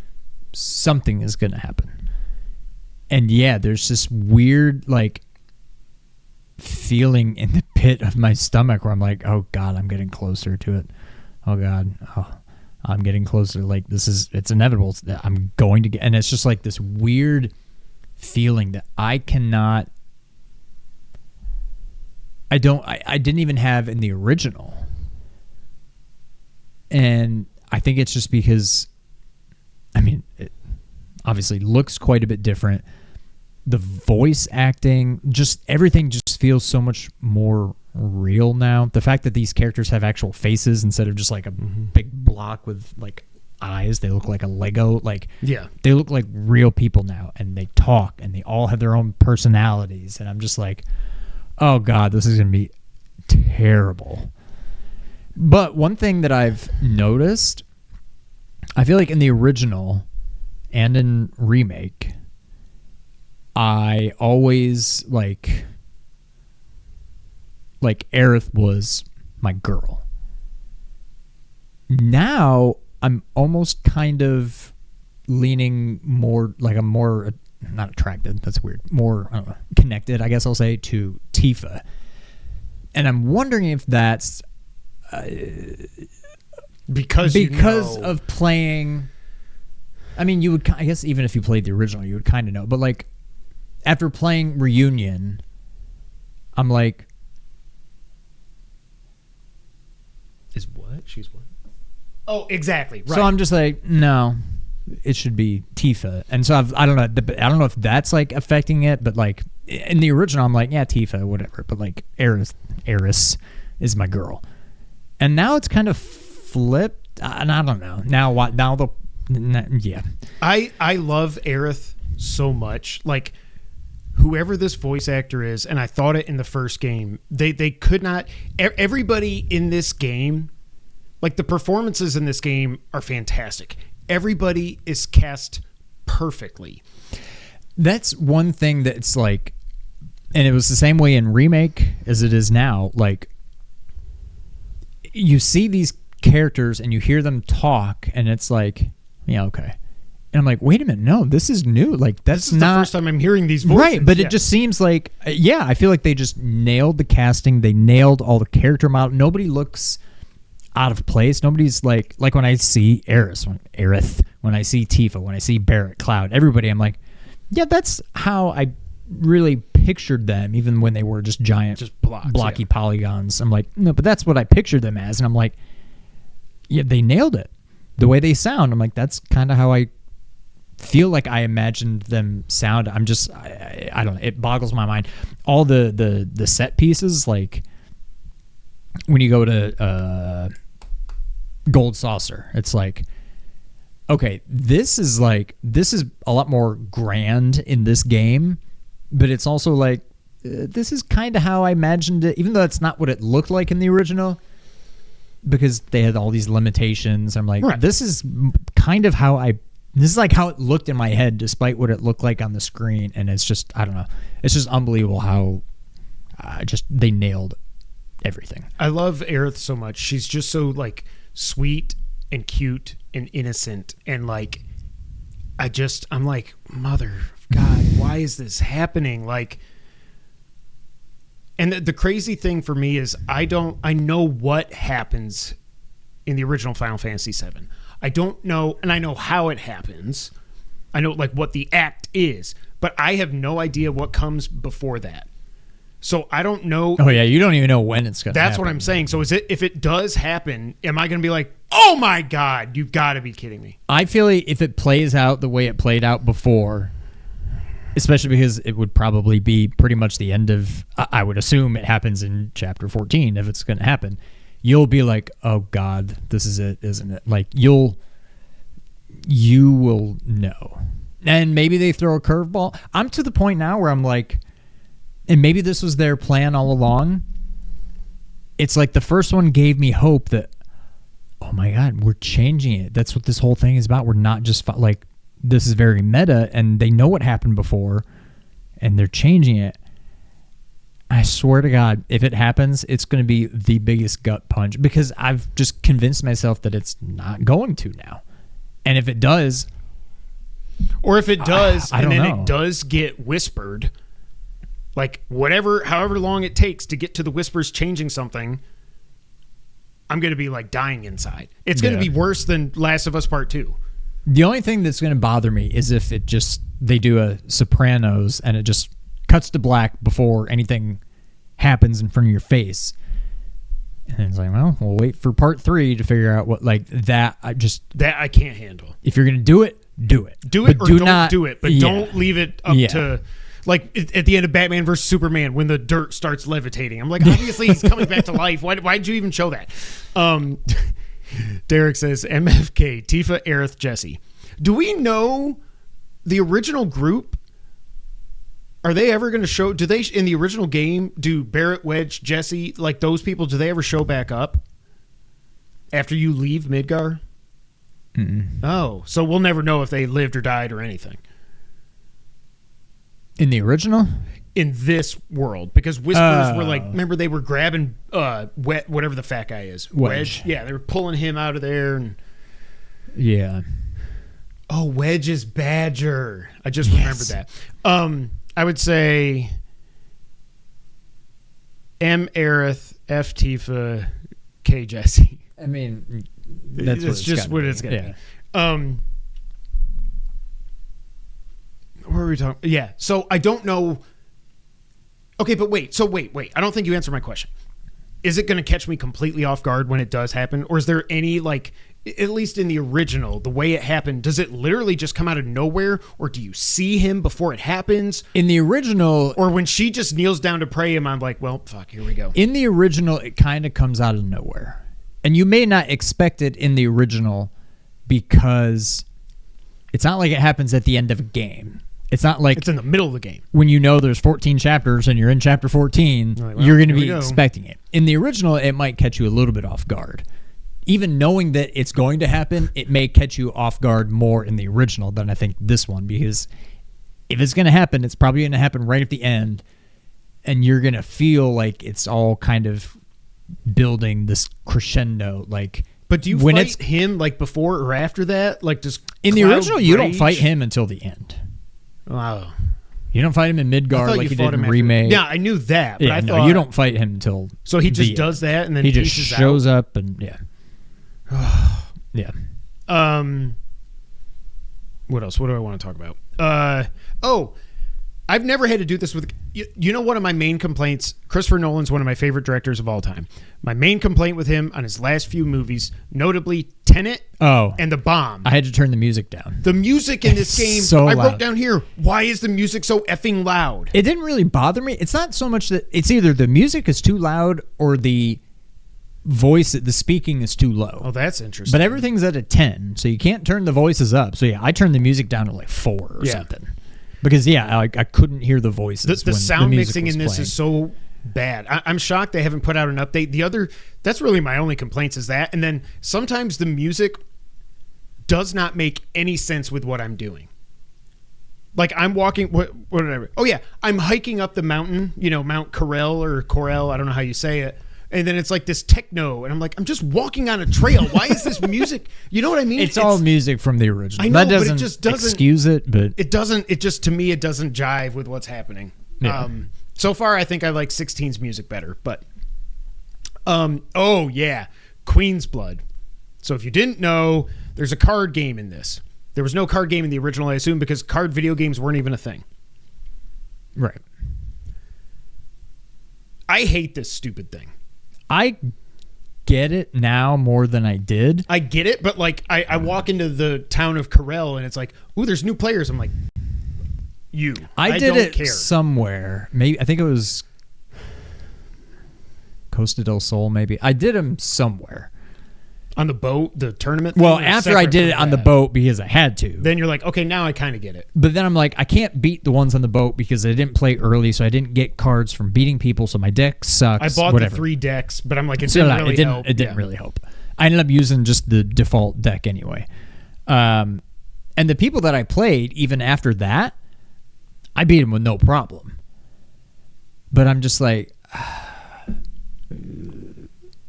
something is gonna happen. And yeah, there's this weird like feeling in the pit of my stomach where I'm like, oh God, I'm getting closer to it. Oh God, I'm getting closer. Like, it's inevitable. I'm going to get, and it's just like this weird feeling that I didn't even have in the original. And I think it's just because, I mean, it obviously looks quite a bit different. The voice acting, just everything just feels so much more real now. The fact that these characters have actual faces instead of just like a big block with like eyes, they look like a Lego. Like, yeah, they look like real people now, and they talk, and they all have their own personalities. And I'm just like, oh God, this is going to be terrible. But one thing that I've noticed, I feel like in the original and in Remake, I always like Aerith was my girl. Now I'm almost kind of leaning more, like I'm more, not attracted, that's weird, more, I don't know, connected, I guess I'll say, to Tifa. And I'm wondering if that's because of playing. I mean, you would, I guess, even if you played the original, you would kind of know. But like, after playing Reunion, I'm like,
is what? She's what? Oh, exactly. Right.
So I'm just like, no, it should be Tifa. And so I don't know if that's like affecting it, but like in the original, I'm like, yeah, Tifa, whatever. But like Aerith is my girl. And now it's kind of flipped, and I don't know. Now what? Yeah.
I love Aerith so much. Like, whoever this voice actor is, and I thought it in the first game, they could not. Everybody in this game, like the performances in this game are fantastic. Everybody is cast perfectly.
That's one thing that's like, and it was the same way in Remake as it is now. Like, you see these characters and you hear them talk, and it's like, yeah, okay. And I'm like, wait a minute, no, this is new. Like, that's not
the first time I'm hearing these voices.
Right, but it just seems like, I feel like they just nailed the casting. They nailed all the character model. Nobody looks out of place. Nobody's like when I see Aerith, when I see Tifa, when I see Barrett, Cloud, everybody, I'm like, yeah, that's how I really pictured them, even when they were just giant,
just blocks,
blocky polygons. I'm like, no, but that's what I pictured them as. And I'm like, yeah, they nailed it. The way they sound, I'm like, that's kind of how I feel like I imagined them sound. I'm just, I don't know. It boggles my mind. All the set pieces, like when you go to Gold Saucer, it's like, okay, this is a lot more grand in this game, but it's also like, this is kind of how I imagined it, even though that's not what it looked like in the original, because they had all these limitations. I'm like, right. This is kind of how this is like how it looked in my head, despite what it looked like on the screen. And it's just, I don't know. It's just unbelievable how they nailed everything. I
love Aerith so much. She's just so like sweet and cute and innocent. And like, I'm like, mother of God, why is this happening? Like, and the crazy thing for me is I know what happens in the original Final Fantasy VII. I don't know, and I know how it happens. I know like what the act is, but I have no idea what comes before that. So I don't know.
Oh yeah, you don't even know when it's going to happen.
That's what I'm saying. So if it does happen, am I going to be like, oh my God, you've got to be kidding me?
I feel like if it plays out the way it played out before, especially because it would probably be pretty much the end of, I would assume it happens in chapter 14 if it's going to happen. You'll be like, oh God, this is it, isn't it? Like you will know. And maybe they throw a curveball. I'm to the point now where I'm like, and maybe this was their plan all along. It's like the first one gave me hope that, oh my God, we're changing it. That's what this whole thing is about. We're not just like, this is very meta, and they know what happened before, and they're changing it. I swear to God, if it happens, it's going to be the biggest gut punch, because I've just convinced myself that it's not going to now. And if it does,
or if it does,
and then
it does get whispered, like however long it takes to get to the whispers changing something, I'm going to be like dying inside. It's going to be worse than Last of Us Part 2.
The only thing that's going to bother me is if they do a Sopranos and it just cuts to black before anything happens in front of your face. And it's like, well, we'll wait for part 3 to figure out what, like, that I
can't handle.
If you're going to do it, do it.
Do it, but or don't do it. But don't leave it up to, like, at the end of Batman vs. Superman when the dirt starts levitating. I'm like, obviously he's coming back to life. Why'd you even show that? Derek says, MFK, Tifa, Aerith, Jesse. Do we know the original group? Are they ever going to show? Do they, in the original game, do Barrett, Wedge, Jesse, like those people, do they ever show back up after you leave Midgar?
Mm-mm.
Oh, so we'll never know if they lived or died or anything.
In the original?
In this world, because Whispers were like, remember they were grabbing whatever the fat guy is.
Wedge.
Yeah, they were pulling him out of there. And
yeah.
Oh, Wedge is Badger. I just remembered that. I would say M. Aerith, F. Tifa, K. Jesse.
I mean, that's
it's just what it's going to be. What were we talking? Yeah. So I don't know. Okay, but wait. So wait. I don't think you answered my question. Is it going to catch me completely off guard when it does happen? Or is there any, like, at least in the original, the way it happened, does it literally just come out of nowhere? Or do you see him before it happens?
In the original...
Or when she just kneels down to pray him, I'm like, well, fuck, here we go.
In the original, it kind of comes out of nowhere. And you may not expect it in the original because it's not like it happens at the end of a game. It's not like
it's in the middle of the game.
When you know there's 14 chapters and you're in chapter 14,
Like, well,
you're going to
here
be
we go.
expecting it. In the original, it might catch you a little bit off guard. Even knowing that it's going to happen, it may catch you off guard more in the original than I think this one, because if it's going to happen, it's probably going to happen right at the end, and you're going to feel like it's all kind of building this crescendo. Like,
but do you
when
fight him like before or after that? Like, just
in the
cloud
original, you don't
rage?
fight him until the end.
Wow.
You don't fight him in
I
Midgard
thought
like you
fought
did in
him after-
Remake.
Yeah, I knew that. But
Yeah,
I
no,
thought
you don't fight him until.
So he just
the
does
end.
that and then
He just
pieces
shows
out?
up and yeah.
What else? What do I want to talk about? I've never had to do this with... You know, one of my main complaints... Christopher Nolan's one of my favorite directors of all time. My main complaint with him on his last few movies, notably Tenet and The Bomb.
I had to turn the music down.
The music in this game...
so
I
loud.
wrote down here, why is the music so effing loud?
It didn't really bother me. It's not so much that... It's either the music is too loud or the voice, the speaking is too low.
Oh, that's interesting.
But everything's at a 10, so you can't turn the voices up. So yeah, I turned the music down to like 4 or something. Because I couldn't hear the voices.
The
when
sound
the music
mixing
was
in this
playing.
is so bad. I'm shocked they haven't put out an update. That's really my only complaints is that. And then sometimes the music does not make any sense with what I'm doing. Like I'm walking, whatever. Oh yeah, I'm hiking up the mountain, Mount Corel or Corel, I don't know how you say it. And then it's like this techno, and I'm like, I'm just walking on a trail. Why is this music? You know what I mean?
It's all music from the original.
I know,
that
but it
doesn't
just doesn't
excuse it, but
it doesn't. It just to me, it doesn't jive with what's happening.
Yeah.
So far, I think I like 16's music better. But oh yeah, Queen's Blood. So if you didn't know, there's a card game in this. There was no card game in the original, I assume, because card video games weren't even a thing.
right.
I hate this stupid thing.
I get it now more than I did.
I get it, but like I walk into the town of Corel and it's like, ooh, there's new players. I'm like,
I did
don't
it
care.
somewhere. Maybe I think it was Costa del Sol. Maybe I did them somewhere.
On the boat, the tournament.
Well,
thing, or
after I
separate
did it
from
on the
that?
boat because I had to.
Then you're like, okay, now I kind of get it.
But then I'm like, I can't beat the ones on the boat because I didn't play early, so I didn't get cards from beating people, so my deck sucks.
I bought
whatever.
the 3 decks, but I'm like, it
So
didn't really help.
It didn't really help. I ended up using just the default deck anyway. And the people that I played, even after that, I beat them with no problem. But I'm just like,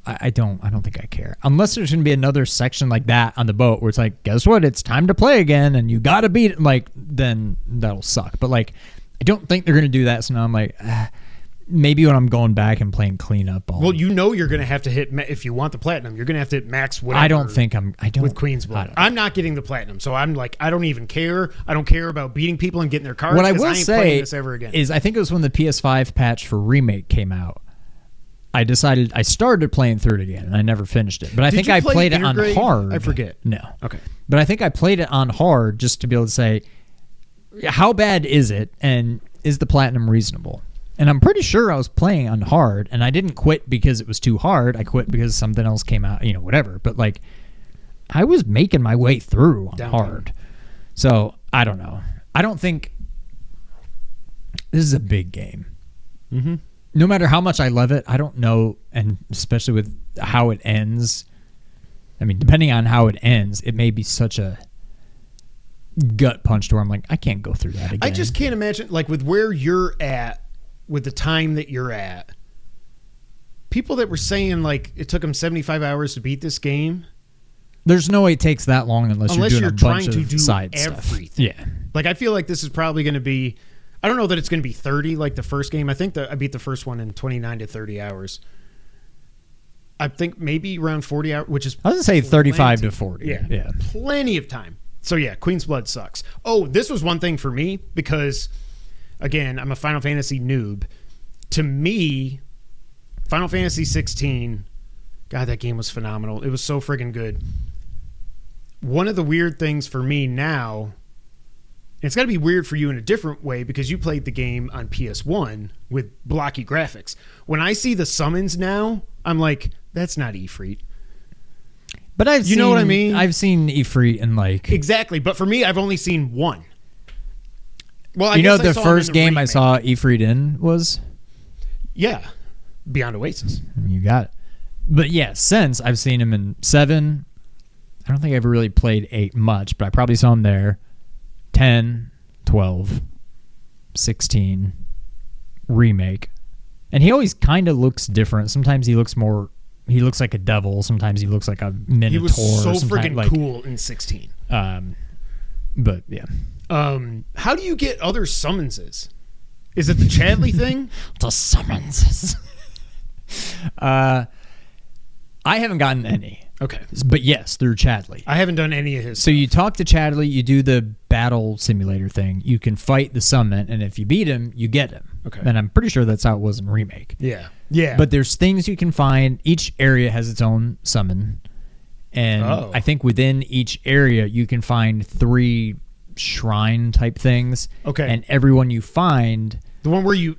I don't think I care. Unless there's going to be another section like that on the boat where it's like, guess what? It's time to play again, and you got to beat it. Like, then that'll suck. But like, I don't think they're going to do that. So now I'm like, maybe when I'm going back and playing cleanup.
Well, you're going to have to hit, if you want the platinum, you're going to have to hit max whatever.
I don't
with Queen's Blood. I'm not getting the platinum, so I'm like, I don't even care. I don't care about beating people and getting their cards.
What I will
ain't
say
playing this ever again.
is, I think it was when the PS5 patch for Remake came out. I decided I started playing through it again, and I never finished it. But I think
you
I
play
played it on
Intergrade?
hard.
I forget.
No.
Okay.
But I think I played it on hard just to be able to say, how bad is it, and is the platinum reasonable? And I'm pretty sure I was playing on hard, and I didn't quit because it was too hard. I quit because something else came out, whatever. But like, I was making my way through on hard. So I don't know. I don't think this is a big game.
Mm-hmm.
No matter how much I love it, I don't know, and especially with how it ends. I mean, depending on how it ends, it may be such a gut punch to where I'm like, I can't go through that again.
I just can't imagine, like, with where you're at, with the time that you're at, people that were saying, like, it took them 75 hours to beat this game.
There's no way it takes that long unless you're doing a bunch of side
everything.
stuff. Yeah.
Like, I feel like this is probably going to be... I don't know that it's going to be 30 like the first game. I think that I beat the first one in 29 to 30 hours. I think maybe around 40 hours, which is...
I was going to say 35 to 40.
Yeah. Plenty of time. So yeah, Queen's Blood sucks. Oh, this was one thing for me because, again, I'm a Final Fantasy noob. To me, Final Fantasy 16, God, that game was phenomenal. It was so friggin' good. One of the weird things for me now... It's got to be weird for you in a different way because you played the game on PS1 with blocky graphics. When I see the summons now, I'm like, that's not Ifrit.
But
you know what I mean?
I've seen Ifrit and like...
Exactly. But for me, I've only seen one. Well, I
you know,
guess I
the
saw him
first
in the
game I
remake.
saw Ifrit in was?
Yeah, Beyond Oasis.
You got it. But yeah, since I've seen him in 7, I don't think I ever really played 8 much, but I probably saw him there. 10, 12, 16, remake. And he always kind of looks different. Sometimes he looks like a devil. Sometimes he looks like a minotaur.
He was so
Sometimes,
freaking cool in 16.
But yeah.
How do you get other summonses? Is it the Chadley thing?
The summonses. I haven't gotten any.
Okay.
But yes, through Chadley.
I haven't done any of his
So
stuff.
you talk to Chadley, you do the battle simulator thing. You can fight the summon, and if you beat him, you get him.
Okay.
And I'm pretty sure that's how it was in Remake.
Yeah. Yeah.
But there's things you can find. Each area has its own summon. And I think within each area, you can find 3 shrine type things.
Okay.
And everyone you find...
the one where you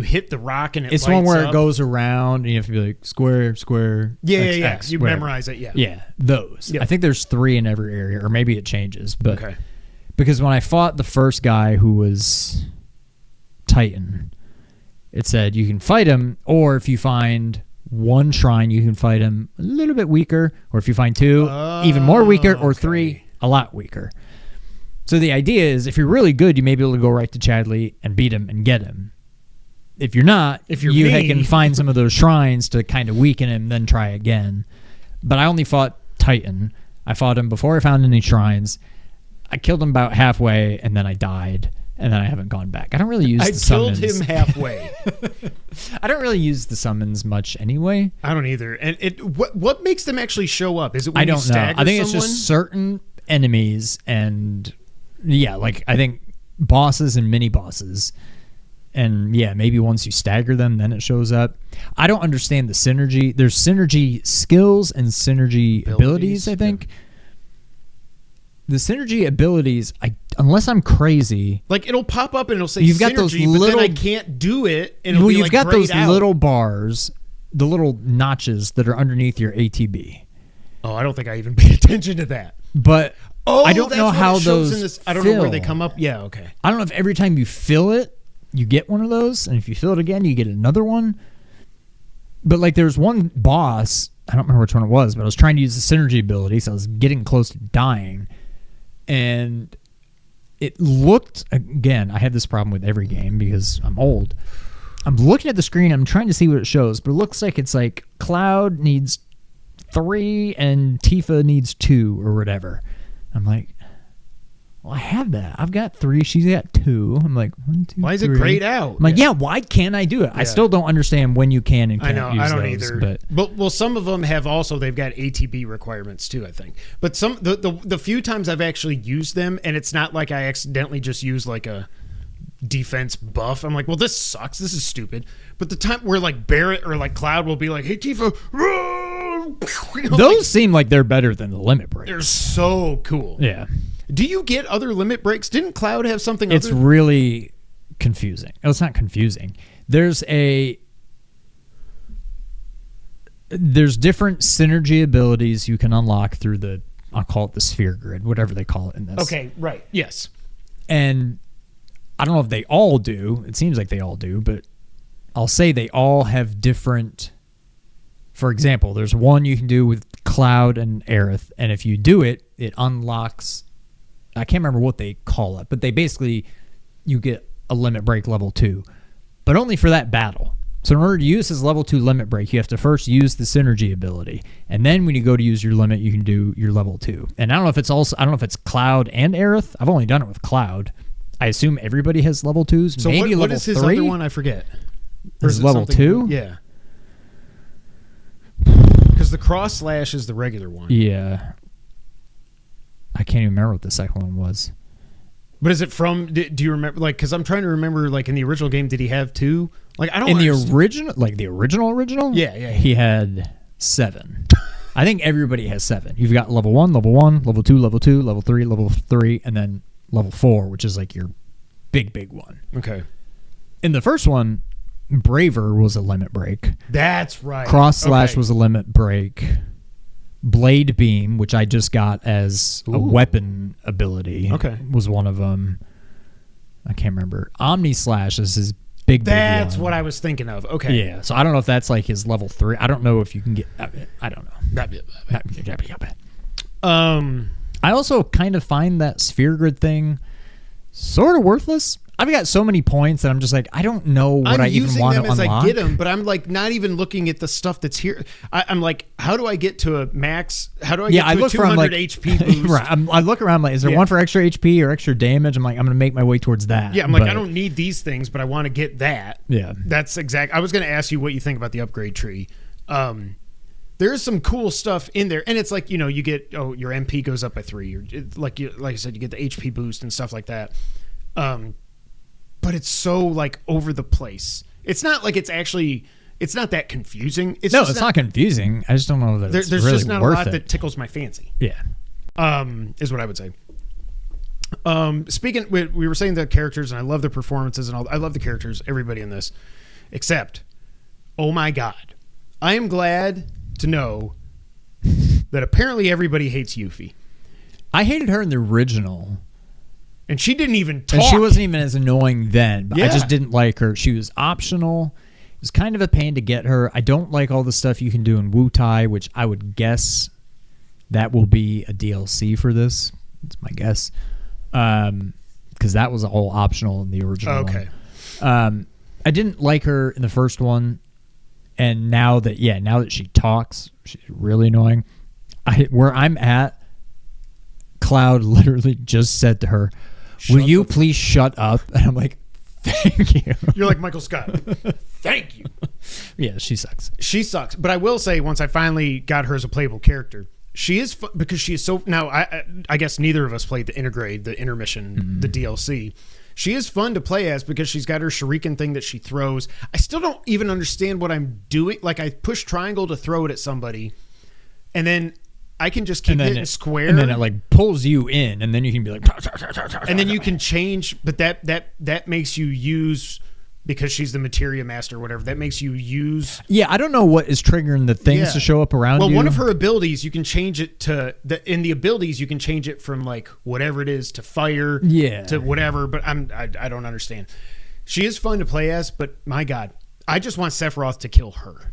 hit the rock and
it's
lights
one where
up.
it goes around and you have to be like square, square.
Yeah,
X,
yeah.
X,
You
whatever.
memorize it, yeah.
Yeah, those.
Yep.
I think there's 3 in every area, or maybe it changes. But
Okay.
because when I fought the first guy who was Titan, it said you can fight him, or if you find 1 shrine, you can fight him a little bit weaker, or if you find 2, even more weaker, or 3, a lot weaker. So the idea is, if you're really good, you may be able to go right to Chadley and beat him and get him. If you're not,
If you're
you
me.
can find some of those shrines to kind of weaken him, then try again. But I only fought Titan. I fought him before I found any shrines. I killed him about halfway, and then I died, and then I haven't gone back. I don't really use
I
the summons.
killed him halfway.
I don't really use the summons much anyway.
I don't either. And what makes them actually show up? Is it when
I
you
don't know.
stagger
I think
someone?
it's just certain enemies and, yeah, like I think bosses and mini-bosses. And yeah, maybe once you stagger them, then it shows up. I don't understand the synergy. There's synergy skills and synergy abilities, I think.
Yeah.
The synergy abilities, unless I'm crazy,
Like it'll pop up and it'll say
You've got
synergy,
those
but
little-
then I can't do it. And it'll
well,
be
you've
like
got those
grayed out.
little bars, the little notches that are underneath your ATB.
Oh, I don't think I even paid attention to that.
But
Oh,
I don't
that's
know
what
how
it shows
those
in this. I don't know where they
fill.
come up. Yeah, okay.
I don't know if every time you fill it, you get one of those, and if you fill it again, you get another one. But like there's one boss, I don't remember which one it was, but I was trying to use the synergy ability, so I was getting close to dying. And it looked, again, I have this problem with every game because I'm old. I'm looking at the screen, I'm trying to see what it shows, but it looks like it's like Cloud needs 3 and Tifa needs 2 or whatever. I'm like, well, I have that. I've got 3. She's got 2. I'm like, 1, 2,
Why is it
3.
grayed out?
I'm like, yeah, why can't I do it? I
Yeah.
still don't understand when you can and
I
can't
know.
use
I don't
those,
either.
But
Well, some of them have also. They've got ATB requirements too. I think. But some the few times I've actually used them, and it's not like I accidentally just used like a defense buff. I'm like, well, this sucks. This is stupid. But the time where like Barrett or like Cloud will be like, hey Tifa, you know,
those
like,
seem like they're better than the limit breaks.
they're so cool.
Yeah.
Do you get other limit breaks? Didn't Cloud have something?
It's
other?
really confusing. Oh, it's not confusing. There's different synergy abilities you can unlock through the, I'll call it the sphere grid, whatever they call it in this.
Okay, right. Yes.
And I don't know if they all do. It seems like they all do, but I'll say they all have different. For example, there's one you can do with Cloud and Aerith, and if you do it, it unlocks. I can't remember what they call it, but they basically, you get a limit break level 2, but only for that battle. So in order to use his level 2 limit break, you have to first use the synergy ability, and then when you go to use your limit, you can do your level 2. And I don't know if it's Cloud and Aerith. I've only done it with Cloud. I assume everybody has level 2s.
So
maybe
what
level
is his
3?
other one? I forget. Or
Is
is it
level
something-
2?
Yeah. Because the cross slash is the regular one.
Yeah. I can't even remember what the second one was.
But is it from? Do you remember? Like, because I'm trying to remember. Like in the original game, did he have 2? Like I don't.
In the
understand.
original, like the original?
Yeah.
He had 7. I think everybody has 7. You've got level 1, level 2, level 2, level 3, and then level 4, which is like your big one.
Okay.
In the first one, Braver was a limit break.
That's right.
Cross slash
Okay.
was a limit break. Blade Beam, which I just got as a
Ooh.
weapon ability,
Okay.
was one of them. I can't remember. Omni Slash is his big
That's
one.
what I was thinking of. Okay.
Yeah. So I don't know if that's like his level 3. I don't know if you can get. I don't know. I also kind of find that sphere grid thing sort of worthless. I've got so many points that I'm just like, I don't know what I even want to unlock. I'm using them as I get them, but I'm like not even looking at the stuff that's here. I'm like, how do I get to a max? How do I get to a 200 HP boost? Right. I look around like, is there one for extra HP or extra damage? I'm like, I'm going to make my way towards that.
Yeah, I'm like, I don't need these things, but I want to get that.
Yeah.
That's exact. I was going to ask you what you think about the upgrade tree. There's some cool stuff in there, and it's like, you get your MP goes up by 3, or like I said, you get the HP boost and stuff like that. But it's so like over the place. It's not like it's not that confusing. It's
not confusing. I just don't know that
there's
really
just not a
worth
lot
it.
that tickles my fancy.
Yeah.
Is what I would say. Speaking, we were saying the characters, and I love the performances and all. I love the characters, everybody in this, except, oh my God, I am glad to know that apparently everybody hates Yuffie.
I hated her in the original.
And she didn't even talk.
And she wasn't even as annoying then, but
Yeah.
I just didn't like her. She was optional. It was kind of a pain to get her. I don't like all the stuff you can do in Wu-Tai, which I would guess that will be a DLC for this. That's my guess. Because that was all optional in the original one. I didn't like her in the first one. And now that she talks, she's really annoying. Where I'm at, Cloud literally just said to her, will you please shut up? And I'm like, thank you.
You're like Michael Scott. Thank you.
Yeah, she sucks.
She sucks. But I will say, once I finally got her as a playable character, she is fun because she is so. Now, I guess neither of us played the Intergrade, the intermission, the DLC. She is fun to play as because she's got her shuriken thing that she throws. I still don't even understand what I'm doing. Like, I push triangle to throw it at somebody, and then I can just keep hitting square,
and then it like pulls you in, and then you can be like,
and then you can change. But that makes you use, because she's the materia master or whatever. That makes you use.
Yeah, I don't know what is triggering the things to show up around you.
Well, one of her abilities, you can change it to in the abilities you can change it from like whatever it is to fire, to whatever. But I don't understand. She is fun to play as, but my God, I just want Sephiroth to kill her.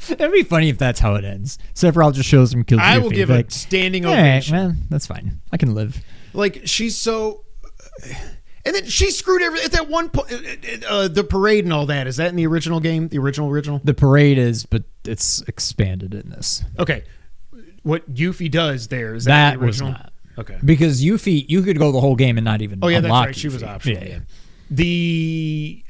It'd be funny if that's how it ends. Sephiroth just shows him, kills Yuffie.
I will give a standing ovation.
Man, that's fine. I can live.
Like, she's so. And then she screwed everything at that one point. The parade and all that. Is that in the original game? The original?
The parade is, but it's expanded in this.
Okay. What Yuffie does there, is that the original?
Was not.
Okay.
Because Yuffie, you could go the whole game and not even
unlock
that's
right.
Yuffie.
She was optional. Yeah.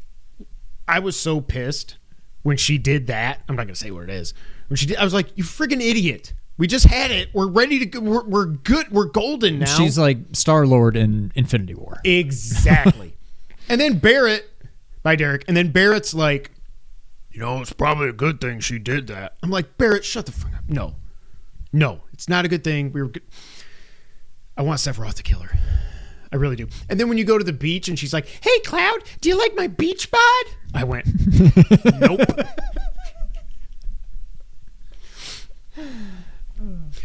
I was so pissed when she did that. I'm not going to say what it is. When she did, I was like, you friggin' idiot. We just had it. We're ready to go. We're good. We're golden now.
She's like Star-Lord in Infinity War.
Exactly. And then Barrett, bye Derek. And then Barrett's like, it's probably a good thing she did that. I'm like, Barrett, shut the fuck up. No, it's not a good thing. We were good. I want Sephiroth to kill her. I really do. And then when you go to the beach and she's like, hey, Cloud, do you like my beach bod? I went, nope.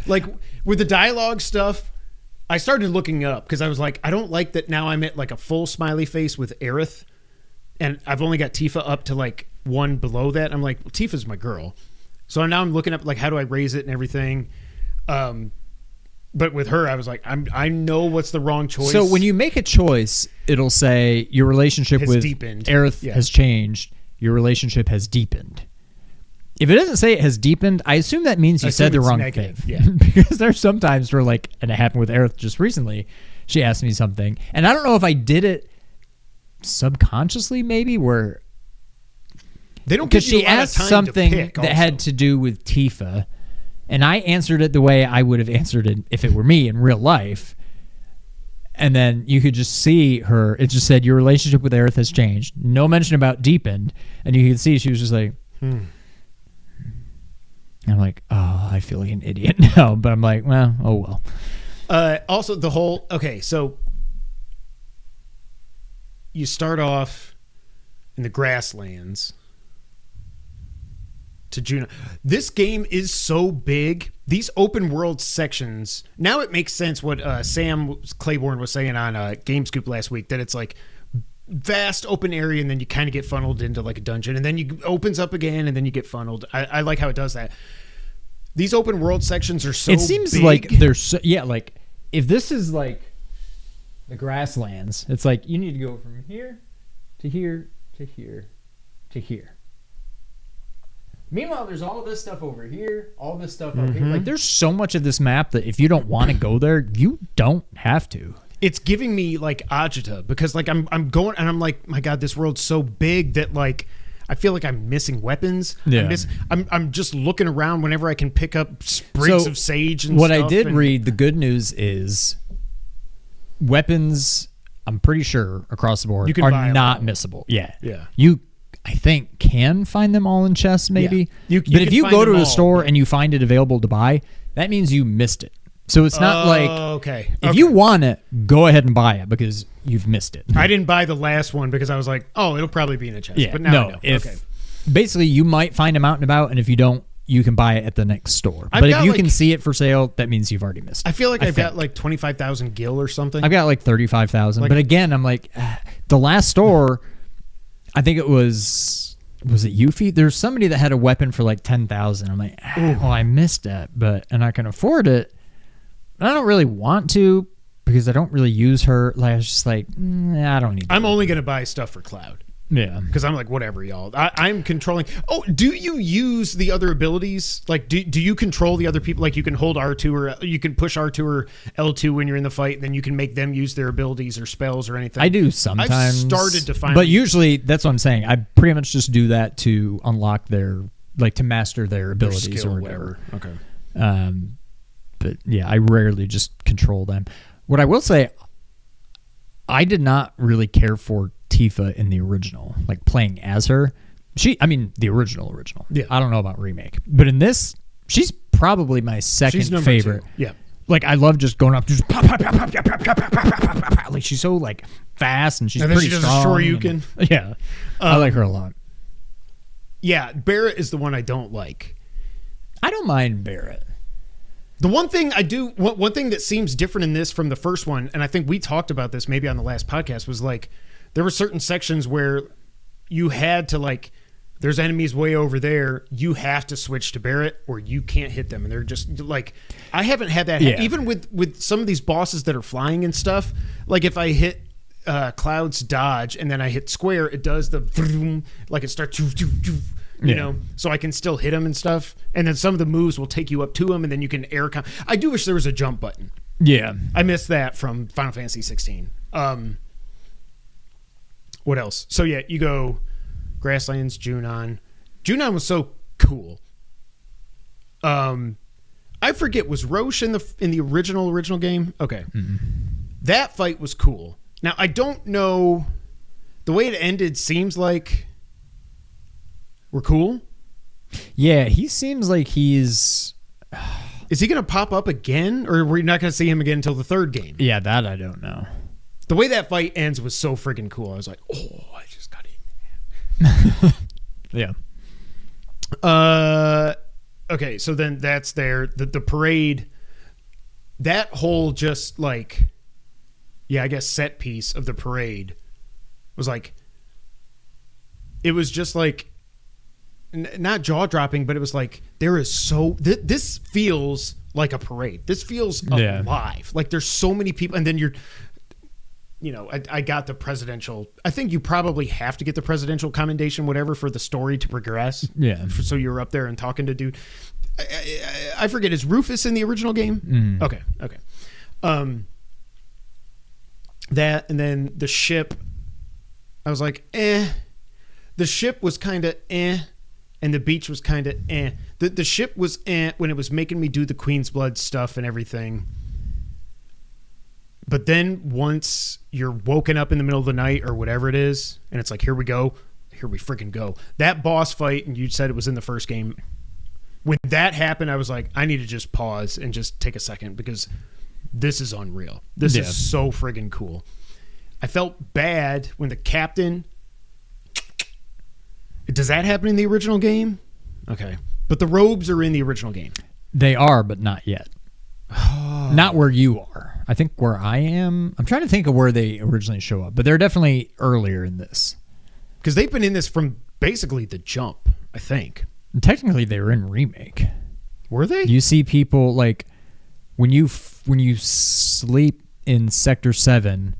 Like, with the dialogue stuff, I started looking up because I was like, I don't like that now I'm at like a full smiley face with Aerith, and I've only got Tifa up to like one below that. I'm like, well, Tifa's my girl. So now I'm looking up like, how do I raise it and everything. But with her, I was like, I know what's the wrong choice.
So when you make a choice, it'll say your relationship with Aerith has changed. Your relationship has deepened. If it doesn't say it has deepened, I assume that means you said the wrong thing.
Yeah.
Because there's sometimes where like, and it happened with Aerith just recently, she asked me something, and I don't know if I did it subconsciously maybe, where
they don't, because
she asked something that had to do with Tifa, and I answered it the way I would have answered it if it were me in real life. And then you could just see her, it just said your relationship with Aerith has changed. No mention about deepened. And you could see she was just like, I'm like, oh, I feel like an idiot now. But I'm like, well, oh well.
Also, the whole, okay, so you start off in the grasslands, to June. This game is so big. These open world sections. Now it makes sense what Sam Claiborne was saying on GameScoop last week, that it's like vast open area and then you kind of get funneled into like a dungeon and then you opens up again and then you get funneled. I like how it does that. These open world sections are so
It seems
big.
like there's like if this is like the grasslands, it's like you need to go from here to here to here to here. Meanwhile, there's all this stuff over here, all this stuff over here. Like, there's so much of this map that if you don't want to go there, you don't have to.
It's giving me like agita because like I'm going and I'm like, my God, this world's so big that like I feel like I'm missing weapons.
Yeah.
I'm just looking around whenever I can pick up sprigs of sage and
what
stuff.
I did read, the good news is weapons, I'm pretty sure across the board, are not missable. Yeah.
Yeah.
You, I think, can find them all in chests maybe.
Yeah.
But if you go to a store and you find it available to buy, that means you missed it. So it's not like,
okay.
If you want it, go ahead and buy it because you've missed it.
I didn't buy the last one because I was like, oh, it'll probably be in a chest.
Yeah,
But now I know.
Basically, you might find them out and about, and if you don't, you can buy it at the next store. But if you can see it for sale, that means you've already missed it.
I feel like I've got like 25,000 gil or something.
I've got like 35,000. But again, I'm like, the last store, I think it was it Yuffie? There's somebody that had a weapon for like 10,000. I'm like, well, I missed that, and I can afford it. I don't really want to because I don't really use her. Like, I was just like, I don't need
I'm only going to buy stuff for Cloud.
Yeah.
Because I'm like, whatever, y'all. I'm controlling. Oh, do you use the other abilities? Like, do you control the other people? Like, you can hold R2 or you can push R2 or L2 when you're in the fight, and then you can make them use their abilities or spells or anything.
I do sometimes.
I've started to find.
But usually, that's what I'm saying. I pretty much just do that to unlock their, like, to master their abilities or whatever.
Okay.
But yeah, I rarely just control them. What I will say, I did not really care for Tifa in the original, like playing as her. The original.
Yeah.
I don't know about remake, but in this, she's probably my second favorite.
2. Yeah.
Like I love just going up, just pop, pop, pop, pop, pop, pop, pop, pop, pop, pop, pop, pop. Like she's so like fast and she's
and then
pretty
she does
strong.
a Shoryuken.
Yeah, I like her a lot.
Yeah, Barrett is the one I don't like.
I don't mind Barrett.
The one thing I do, one thing that seems different in this from the first one, and I think we talked about this maybe on the last podcast, was like there were certain sections where you had to like, there's enemies way over there, you have to switch to Barrett or you can't hit them, and they're just like, I haven't had that.
Yeah.
Even with some of these bosses that are flying and stuff. Like if I hit Cloud's dodge and then I hit square, it does the vroom, like it starts. You know, so I can still hit him and stuff. And then some of the moves will take you up to him, and then you can air. I do wish there was a jump button.
Yeah,
I missed that from Final Fantasy 16. What else? So yeah, you go Grasslands, Junon. Junon was so cool. I forget, was Roche in the original game? Okay, that fight was cool. Now I don't know. The way it ended seems like we're cool.
Yeah, he seems like he's.
Is he going to pop up again, or are we not going to see him again until the third game?
Yeah, that I don't know.
The way that fight ends was so freaking cool. I was like, oh, I just got in.
Yeah.
Okay, so then that's there. The parade, that whole just like, I guess set piece of the parade was like, it was just like, not jaw-dropping, but it was like, there is so... This feels like a parade. This feels alive. Like, there's so many people, and then you're... You know, I got the presidential... I think you probably have to get the presidential commendation, whatever, for the story to progress. Yeah. So you're up there and talking to dude. I forget, is Rufus in the original game? Okay. That, and then the ship... I was like, The ship was kind of and the beach was kind of The ship was when it was making me do the Queen's Blood stuff and everything. But then once you're woken up in the middle of the night or whatever it is, and it's like, here we go. Here we freaking go. That boss fight, and you said it was in the first game. When that happened, I was like, I need to just pause and just take a second because this is unreal. This is so friggin' cool. I felt bad when the captain... Does that happen in the original game? Okay. But the robes are in the original game.
They are, but not yet. Not where you are. I think where I am. I'm trying to think of where they originally show up, but they're definitely earlier in this.
Because they've been in this from basically the jump, I think.
And technically, they were in Remake.
Were they?
You see people like when you sleep in Sector 7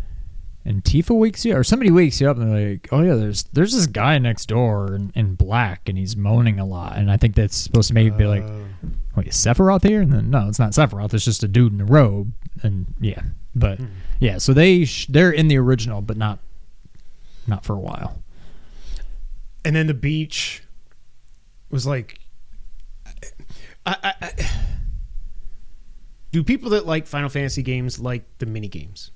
and Tifa wakes you up, or somebody wakes you up and they're like, oh yeah, there's this guy next door in black and he's moaning a lot. And I think that's supposed to maybe be like, wait, Sephiroth here? And then no, it's not Sephiroth. It's just a dude in a robe. And yeah, but yeah, so they're in the original, but not for a while.
And then the beach was like, do people that like Final Fantasy games like the mini games?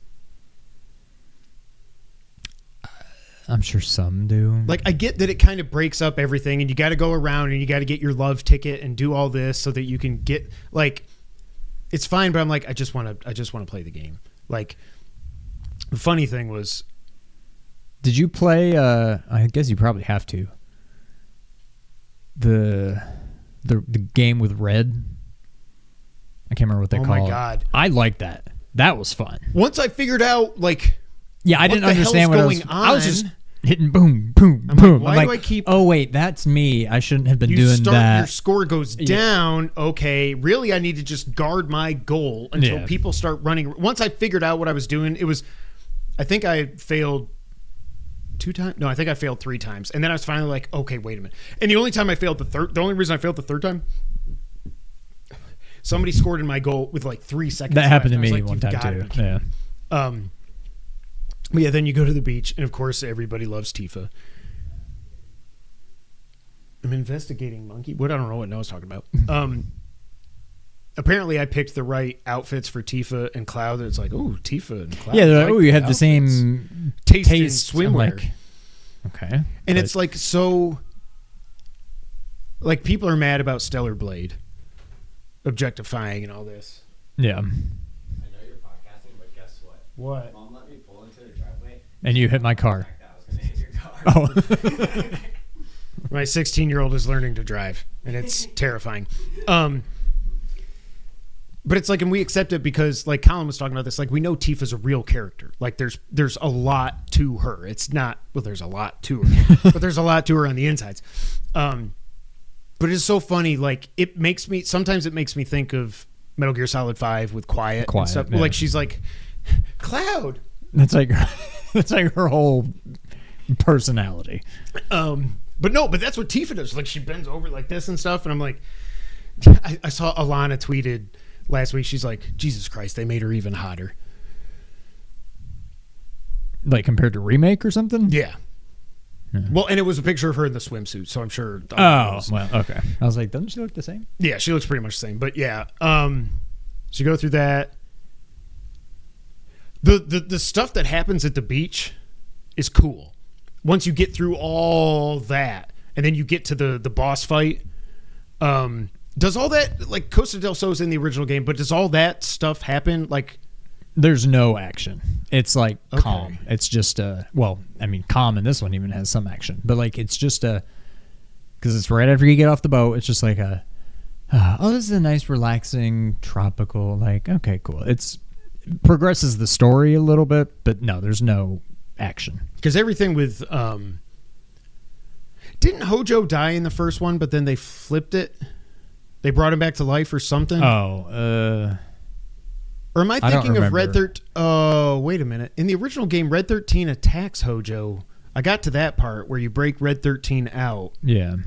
I'm sure some do.
Like, I get that it kind of breaks up everything, and you got to go around and you got to get your love ticket and do all this so that you can get, like, it's fine. But I'm like, I just want to play the game. Like, the funny thing was,
did you play? I guess you probably have to. The game with Red. I can't remember what they call it. Oh my
god!
I like that. That was fun.
Once I figured out, like,
yeah, I didn't understand what I was just hitting boom, boom,
I'm
boom.
Like, why do I keep?
Oh wait, that's me. I shouldn't have been doing that.
Your score goes down. Yeah. Okay, really, I need to just guard my goal until people start running. Once I figured out what I was doing, it was. I think I failed 2 times. No, I think I failed 3 times, and then I was finally like, okay, wait a minute. And the only time I failed the only reason I failed the third time, somebody scored in my goal with like 3 seconds.
That happened to me
like,
one time too. Yeah.
But yeah, then you go to the beach, and of course, everybody loves Tifa. I'm investigating Monkey. I don't know what Noah's talking about. Apparently, I picked the right outfits for Tifa and Cloud. It's like, oh, Tifa and Cloud.
Yeah, they're like, oh, you have the same
taste in swimwear.
Like, okay.
And it's like so. Like, people are mad about Stellar Blade objectifying and all this.
Yeah.
I know you're podcasting, but guess what?
What?
Mom let me pull into the driveway.
And you hit my car.
I was going to hit your car.
Oh.
My 16-year-old is learning to drive, and it's terrifying. But it's like, and we accept it because, like Colin was talking about this, like, we know Tifa's a real character. Like, there's a lot to her. It's not, well, there's a lot to her, but there's a lot to her on the insides. But it's so funny. Like, sometimes it makes me think of Metal Gear Solid 5 with Quiet and stuff.
Yeah.
Like, she's like, Cloud.
That's like her whole personality.
But that's what Tifa does. Like, she bends over like this and stuff. And I'm like, I saw Alana tweeted last week. She's like, Jesus Christ, they made her even hotter.
Like, compared to Remake or something?
Yeah. Well, and it was a picture of her in the swimsuit, so I'm sure.
Well, okay. I was like, doesn't she look the same?
Yeah, she looks pretty much the same. But yeah, so you go through that. The stuff that happens at the beach is cool. Once you get through all that, and then you get to the boss fight, does all that, like, Costa del Sol's in the original game, but does all that stuff happen? Like,
there's no action. It's like calm. It's just calm in this one even has some action, but like, it's just because it's right after you get off the boat. It's just like this is a nice, relaxing, tropical. Like, okay, cool. It's progresses the story a little bit, but no, there's no action. Because
everything with didn't Hojo die in the first one, but then they flipped it? They brought him back to life or something?
Oh,
or am I thinking of Red 13? Oh, wait a minute. In the original game, Red 13 attacks Hojo. I got to that part where you break Red 13 out.
Yeah.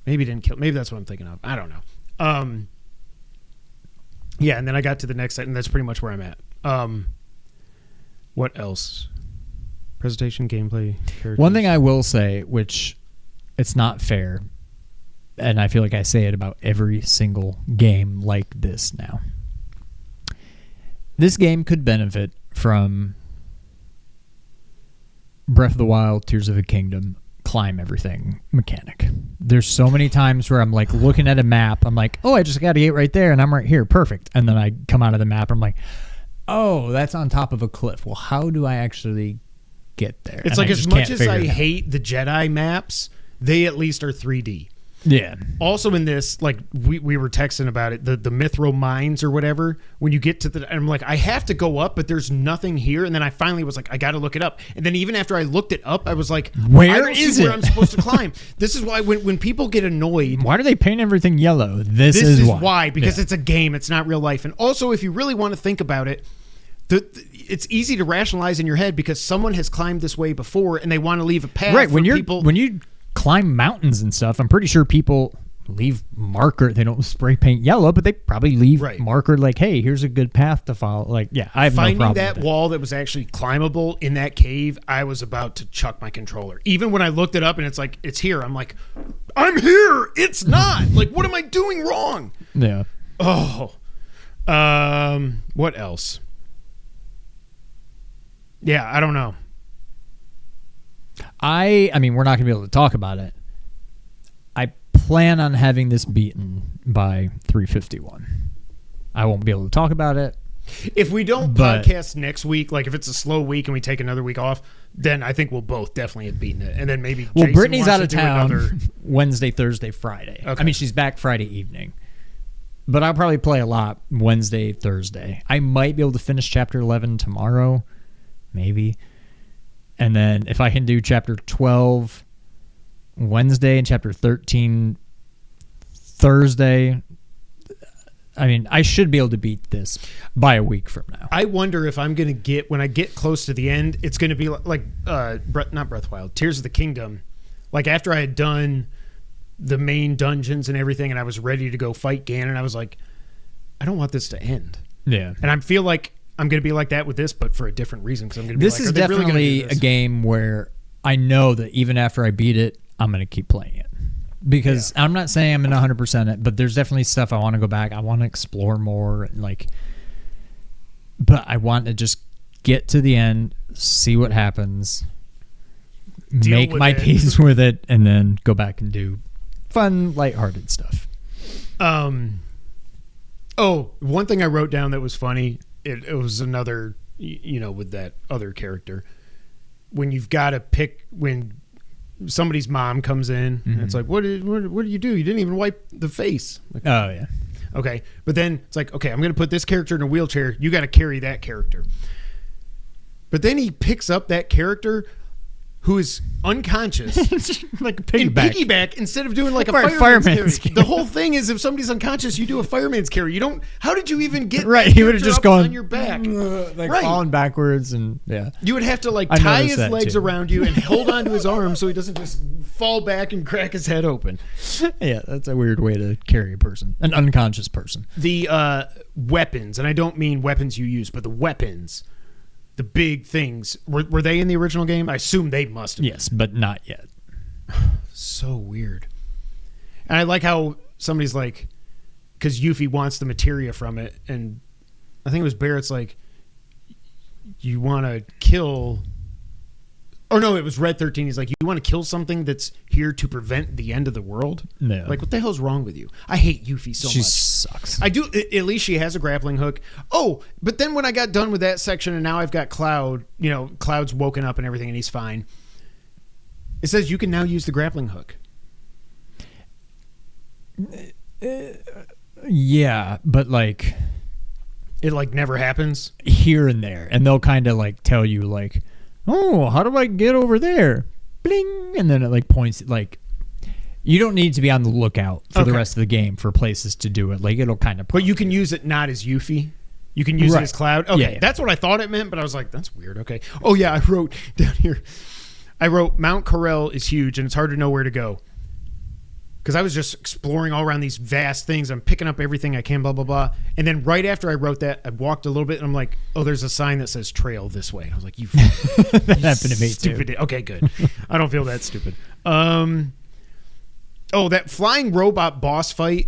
Maybe it didn't kill. Maybe that's what I'm thinking of. I don't know. Yeah, and then I got to the next site, and that's pretty much where I'm at. What else? Presentation, gameplay, characters.
One thing I will say, which it's not fair, and I feel like I say it about every single game like this now. This game could benefit from Breath of the Wild, Tears of the Kingdom, climb everything mechanic. There's so many times where I'm like looking at a map, I'm like, oh, I just got to get right there, and I'm right here, perfect. And then I come out of the map, I'm like, oh, that's on top of a cliff. Well, how do I actually get there?
It's
and
like, as much as I hate the Jedi maps, they at least are 3D.
Yeah.
Also in this, like we were texting about it, the Mithro mines or whatever. When you get to the, I'm like, I have to go up, but there's nothing here. And then I finally was like, I got to look it up. And then even after I looked it up, I was like,
Where
I don't
is
see
it?
where I'm supposed to climb. This is why when people get annoyed,
Why do they paint everything yellow? This
is
is
why because
Yeah.
it's a game, it's not real life. And also, if you really want to think about it, it's easy to rationalize in your head because someone has climbed this way before and they want to leave a path.
Right. When
for
you're
people.
when you climb mountains and stuff, I'm pretty sure people leave marker. They don't spray paint yellow, but they probably leave
Right.
marker like, hey, here's a good path to follow. Like, yeah, I have
Finding
no problem
that
with it.
wall that was actually climbable in that cave, I was about to chuck my controller. Even when I looked it up and it's like, it's here, I'm like, I'm here. It's not. Like, what am I doing wrong?
Yeah.
Oh. What else? Yeah, I don't know.
I mean, we're not going to be able to talk about it. I plan on having this beaten by 351. I won't be able to talk about it.
If we don't
But-
podcast next week, like if it's a slow week and we take another week off, then I think we'll both definitely have beaten it. And then maybe
Well,
Jason
Brittany's
wants
out
to
of
do
town
another-
Wednesday, Thursday, Friday.
Okay.
I mean, she's back Friday evening. But I'll probably play a lot Wednesday, Thursday. I might be able to finish Chapter 11 tomorrow. Maybe. And then if I can do Chapter 12 Wednesday and Chapter 13 Thursday, I mean, I should be able to beat this by a week from now.
I wonder if I'm going to get, when I get close to the end, it's going to be like not Breath of the Wild, Tears of the Kingdom. Like after I had done the main dungeons and everything and I was ready to go fight Ganon, I was like, I don't want this to end.
Yeah.
And I feel like I'm going to be like that with this, but for a different reason. Because I'm going to be
This
like,
is
are they really gonna do
definitely a
this?
game where I know that even after I beat it, I'm going to keep playing it. Because I'm not saying I'm going to 100% it, but there's definitely stuff I want to go back. I want to explore more. And but I want to just get to the end, see what happens,
Deal
make
with
my
it.
peace with it, and then go back and do fun, lighthearted stuff.
Oh, one thing I wrote down that was funny, it was another, with that other character. When you've got to pick, when somebody's mom comes in, and it's like, what did you do? You didn't even wipe the face. Like,
Oh, yeah.
okay. But then it's like, okay, I'm going to put this character in a wheelchair. You got to carry that character. But then he picks up that character who is unconscious
Like a
in
piggyback.
piggyback instead of doing like a
Right,
fireman's
fireman's
carry.
carry.
The whole thing is if somebody's unconscious, you do a fireman's carry. You don't. How did you even get
Right,
that
he would have
character
just
up
gone
on your back?
like
Right.
falling backwards and yeah.
You would have to like
I
tie
noticed
his
that,
legs
too.
around you and hold onto his arm so he doesn't just fall back and crack his head open.
Yeah, that's a weird way to carry a person, an unconscious person.
The weapons, and I don't mean weapons you use, but the weapons, the big things, were they in the original game? I assume they must have.
Yes, but not yet.
So weird. And I like how somebody's like, because Yuffie wants the materia from it, and I think it was Barrett's like, you want to kill, or no, it was Red 13. He's like, you want to kill something that's here to prevent the end of the world?
No.
Like, what the hell's wrong with you? I hate Yuffie so
She
much.
sucks.
I do. At least she has a grappling hook. Oh, but then when I got done with that section, and now I've got Cloud. Cloud's woken up and everything, and he's fine. It says you can now use the grappling hook.
Yeah, but like
It like never happens.
here and there, and they'll kind of like tell you like, oh, how do I get over there? Bling, and then it like points like. You don't need to be on the lookout for the
Okay.
rest of the game for places to do it. Like it'll kind of.
But you can use it not as Yuffie. You can use it
Right.
as Cloud. Okay,
Yeah.
that's what I thought it meant, but I was like, that's weird. Okay. Oh yeah, I wrote down here. I wrote Mount Corel is huge and it's hard to know where to go. Because I was just exploring all around these vast things. I'm picking up everything I can, blah, blah, blah. And then right after I wrote that, I walked a little bit and I'm like, oh, there's a sign that says trail this way. I was like,
that happened to me
stupid.
too.
Okay, good. I don't feel that stupid. Oh, that flying robot boss fight,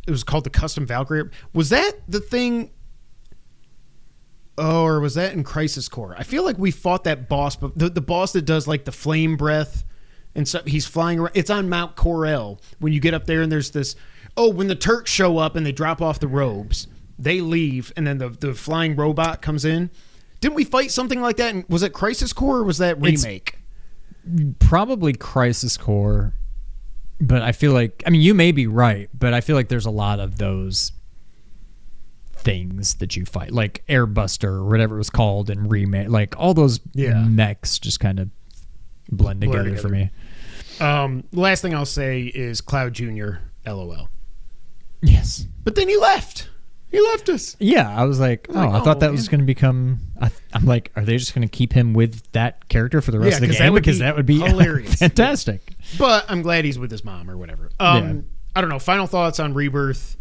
it was called the Custom Valkyrie. Was that the thing? Oh, or was that in Crisis Core? I feel like we fought that boss, but the boss that does like the flame breath and so he's flying around. It's on Mount Corel. When you get up there and there's this, when the Turks show up and they drop off the robes, they leave and then the flying robot comes in. Didn't we fight something like that? And was it Crisis Core or was that remake?
Probably Crisis Core. But I feel like, I mean, you may be right, but I feel like there's a lot of those things that you fight, like Airbuster or whatever it was called in Remake. Like all those mechs just kind of blend together for me.
Last thing I'll say is Cloud Jr. LOL.
Yes.
But then he left. He left us.
Yeah, I was like, I thought that was going to become. I'm like, are they just going to keep him with that character for the rest of the game? Because that would be hilarious, fantastic.
But I'm glad he's with his mom or whatever. I don't know. Final thoughts on Rebirth,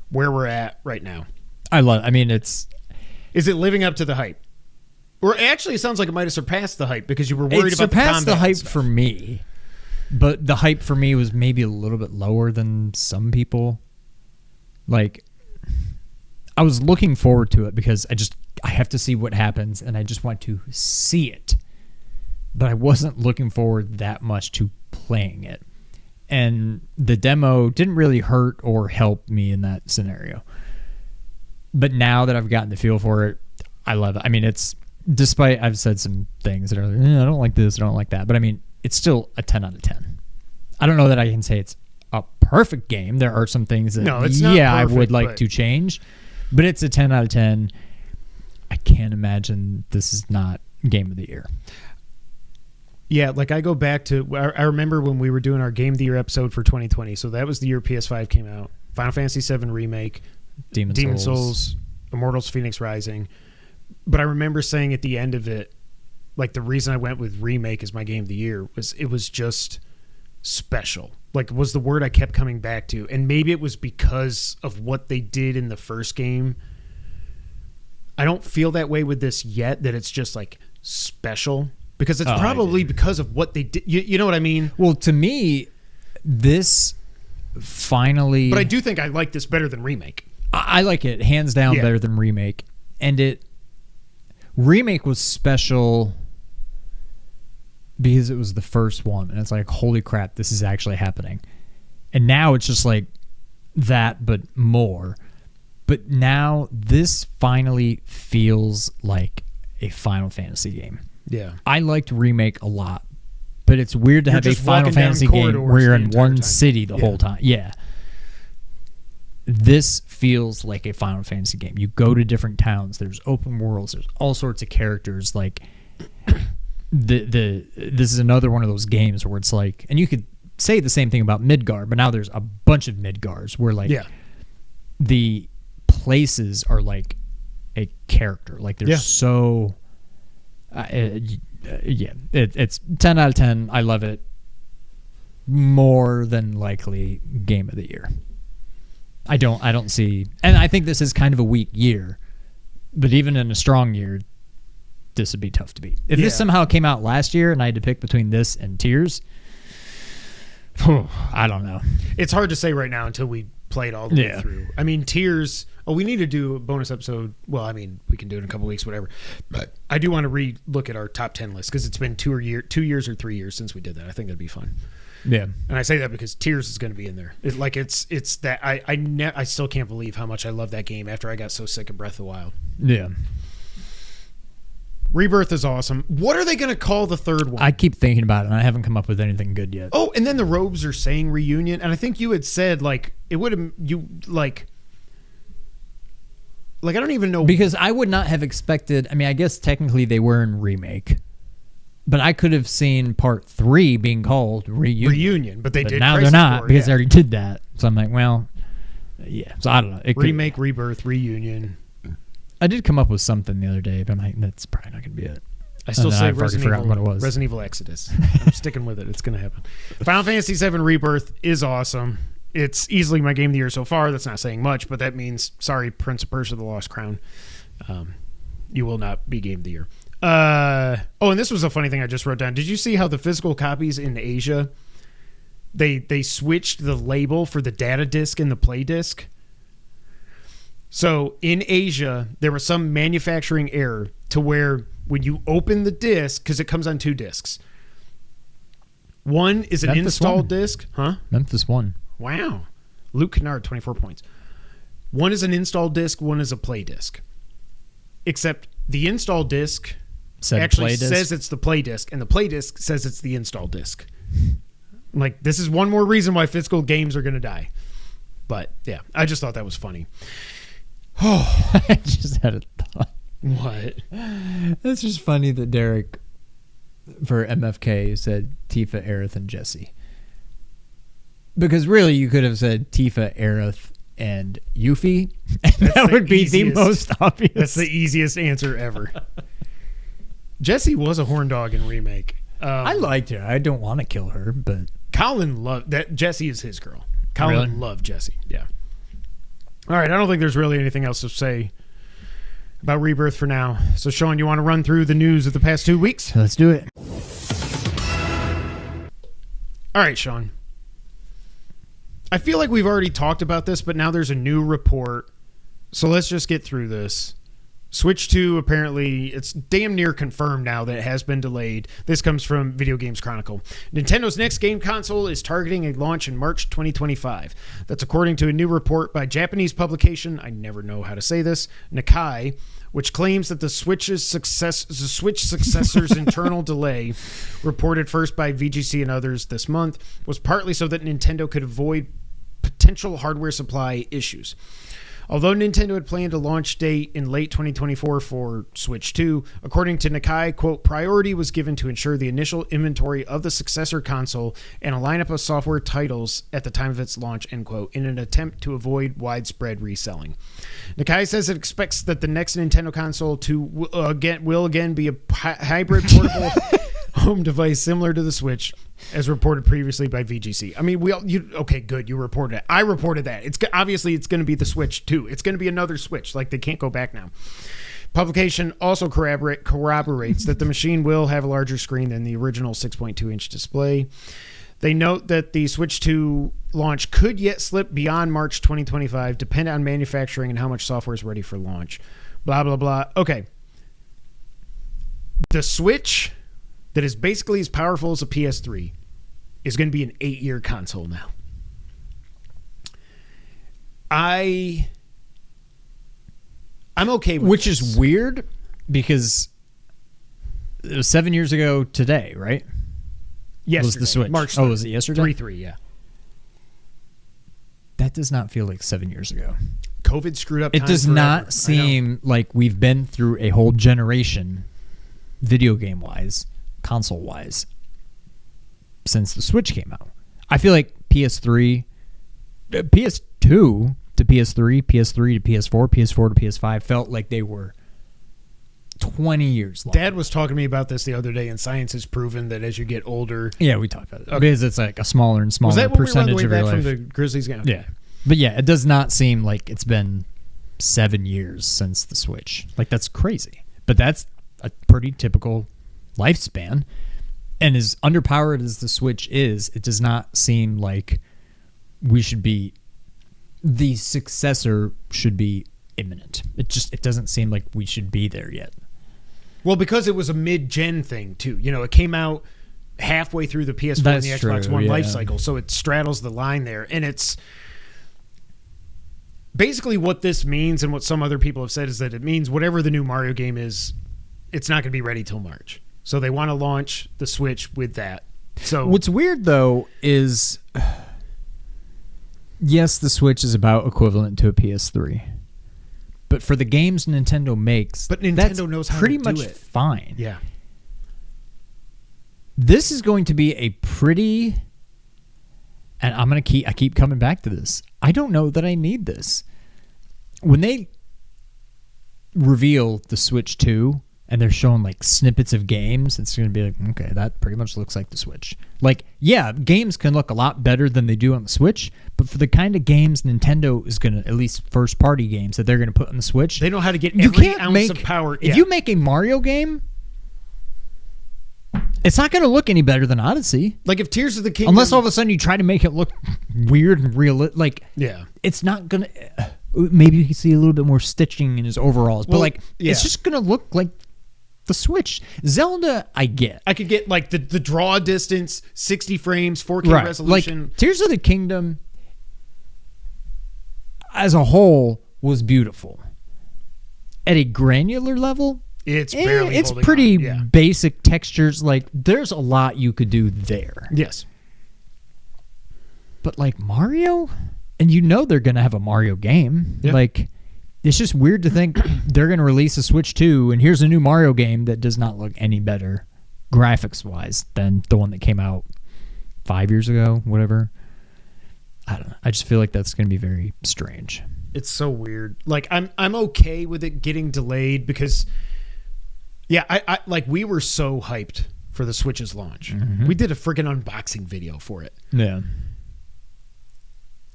where we're at right now.
I mean, is
it living up to the hype? Or actually, it sounds like it might have surpassed the hype because you were worried about the combat.
It surpassed the hype for me, but the hype for me was maybe a little bit lower than some people. Like, I was looking forward to it because I have to see what happens, and I just want to see it. But I wasn't looking forward that much to playing it. And the demo didn't really hurt or help me in that scenario. But now that I've gotten the feel for it, I love it. I mean, it's, despite I've said some things that are like, I don't like this, I don't like that. But I mean, it's still a 10 out of 10. I don't know that I can say it's a perfect game. There are some things that,
it's not perfect,
I would like to change. But it's a 10 out of 10. I can't imagine this is not Game of the Year.
Yeah, like I go back to, I remember when we were doing our Game of the Year episode for 2020. So that was the year PS5 came out. Final Fantasy VII Remake, Demon Souls, Immortals Phoenix Rising. But I remember saying at the end of it, like the reason I went with Remake as my Game of the Year was it was just special. Like was the word I kept coming back to. And maybe it was because of what they did in the first game. I don't feel that way with this yet, that it's just like special. Because it's probably because of what they did. You know what I mean?
Well, to me, this finally...
But I do think I like this better than Remake.
I like it hands down better than Remake. And Remake was special because it was the first one. And it's like, holy crap, this is actually happening. And now it's just like that, but more. But now this finally feels like a Final Fantasy game.
Yeah.
I liked Remake a lot, but it's weird to have a Final Fantasy game where you're in one city the whole time. Yeah. This feels like a Final Fantasy game. You go to different towns. There's open worlds. There's all sorts of characters. Like this is another one of those games where it's like, and you could say the same thing about Midgar, but now there's a bunch of Midgars where like the places are like a character. Like they're so. It's 10 out of 10. I love it. More than likely Game of the Year. I don't see, and I think this is kind of a weak year, but even in a strong year, this would be tough to beat. If this somehow came out last year and I had to pick between this and Tears, I don't know.
It's hard to say right now until we play it all the way through. I mean, Tears. Oh, we need to do a bonus episode. Well, I mean, we can do it in a couple weeks, whatever. But I do want to re-look at our top 10 list because it's been 2 years or 3 years since we did that. I think that'd be fun.
Yeah,
and I say that because Tears is going to be in there. It's that I still can't believe how much I love that game after I got so sick of Breath of the Wild.
Yeah.
Rebirth is awesome. What are they going to call the third one?
I keep thinking about it, and I haven't come up with anything good yet.
Oh, and then the Robes are saying reunion, and I think you had said like it would have like I don't even know,
because I would not have expected. I mean, I guess technically they were in Remake, but I could have seen Part 3 being called Reunion.
But did.
Now they're not because they already did that. So I'm like, well, yeah. So I don't know.
Remake, Rebirth, Reunion.
I did come up with something the other day, but I'm like, that's probably not going to be it.
I still say
I've already forgotten what it was.
Resident Evil Exodus. I'm sticking with it. It's going to happen. Final Fantasy VII Rebirth is awesome. It's easily my game of the year so far. That's not saying much, but that means, sorry, Prince of Persia: The Lost Crown. You will not be game of the year. And this was a funny thing I just wrote down. Did you see how the physical copies in Asia, they switched the label for the data disc and the play disc? So in Asia, there was some manufacturing error to where when you open the disc, because it comes on 2 discs, one is an installed disc. Huh?
Memphis won.
Wow. Luke Kennard, 24 points. One is an installed disc, one is a play disc. Except the installed disc actually says it's the play disc, and the play disc says it's the install disc. Like, this is one more reason why physical games are going to die. But, yeah, I just thought that was funny. Oh,
I just had a thought.
what?
It's just funny that Derek, for MFK, said Tifa, Aerith, and Jesse. Because really, you could have said Tifa, Aerith, and Yuffie, and that would be the most obvious.
That's the easiest answer ever. Jessie was a horn dog in Remake.
I liked her. I don't want to kill her, but
Colin loved that. Jessie is his girl. Colin
Really?
loved Jessie. Yeah. All right. I don't think there's really anything else to say about Rebirth for now. So, Sean, you want to run through the news of the past 2 weeks?
let's do it.
All right, Sean. I feel like we've already talked about this, but now there's a new report. So let's just get through this. Switch 2, apparently, it's damn near confirmed now that it has been delayed. This comes from Video Games Chronicle. Nintendo's next game console is targeting a launch in March 2025. That's according to a new report by Japanese publication, I never know how to say this, Nikkei, which claims that the Switch's successor's internal delay, reported first by VGC and others this month, was partly so that Nintendo could avoid potential hardware supply issues. Although Nintendo had planned a launch date in late 2024 for Switch 2, according to Nikkei, quote, priority was given to ensure the initial inventory of the successor console and a lineup of software titles at the time of its launch, end quote, in an attempt to avoid widespread reselling. Nikkei says it expects that the next Nintendo console will again be a hybrid portable home device similar to the Switch, as reported previously by VGC. I mean, okay, good, you reported it. I reported that. Obviously it's going to be the Switch too. It's going to be another Switch. Like, they can't go back now. Publication also corroborates that the machine will have a larger screen than the original 6.2-inch display. They note that the Switch 2 launch could yet slip beyond March 2025, depending on manufacturing and how much software is ready for launch. Blah, blah, blah. Okay. The Switch, that is basically as powerful as a PS3, is going to be an 8-year console now. I'm okay with
Which
this.
is weird because it was 7 years ago today, right?
Yesterday,
was the Switch.
March
3rd. Was it yesterday?
3/3, yeah.
That does not feel like 7 years ago.
COVID screwed up
It
time
does
forever.
not seem like we've been through a whole generation, video game-wise, console-wise, since the Switch came out. I feel like PS2 to PS3, PS3 to PS4, PS4 to PS5 felt like they were 20 years long.
Dad was talking to me about this the other day, and science has proven that as you get older...
Yeah, we talked about it.
Okay.
Because it's like a smaller and smaller
Was that when we were on the
percentage
way
of your
back from
life.
the Grizzlies game?
Yeah. But yeah, it does not seem like it's been 7 years since the Switch. Like, that's crazy. But that's a pretty typical lifespan. And as underpowered as the Switch is, it does not seem like we should be... The successor should be imminent. It doesn't seem like we should be there yet.
Well, because it was a mid-gen thing, too. You know, it came out halfway through the PS4
That's
and the Xbox
true,
One
yeah.
life cycle, so it straddles the line there. And it's... Basically, what this means, and what some other people have said, is that it means whatever the new Mario game is, it's not going to be ready till March. So they want to launch the Switch with that. So
What's weird, though, is... Yes, the Switch is about equivalent to a PS3. But for the games Nintendo makes,
But Nintendo
that's
knows how
pretty
to do
much
it.
fine.
yeah.
This is going to be a pretty... And I keep coming back to this. I don't know that I need this. When they reveal the Switch 2 and they're showing like snippets of games, it's going to be like, okay, that pretty much looks like the Switch. Like, yeah, games can look a lot better than they do on the Switch, but for the kind of games Nintendo is going to, at least first-party games that they're going to put on the Switch,
They know how to get
you
every
can't
ounce
make
of power.
If you make a Mario game, it's not going to look any better than Odyssey.
Like, if Tears of the Kingdom...
Unless all of a sudden you try to make it look weird and real, like
Yeah.
it's not gonna. Maybe you can see a little bit more stitching in his overalls, but
Well,
like
yeah.
it's just gonna look like the Switch. Zelda, I get.
I could get, like, the draw distance, 60 frames, 4K resolution.
Like Tears of the Kingdom, as a whole, was beautiful. At a granular level,
It's barely
it's
holding
pretty
on. Yeah.
basic textures. Like there's a lot you could do there.
Yes.
But like Mario, and you know they're gonna have a Mario game.
Yeah.
Like, it's just weird to think they're gonna release a Switch 2, and here's a new Mario game that does not look any better graphics wise than the one that came out 5 years ago, whatever. I don't know. I just feel like that's gonna be very strange.
It's so weird. Like I'm okay with it getting delayed because, yeah, I like we were so hyped for the Switch's launch. We did a freaking unboxing video for it.
Yeah.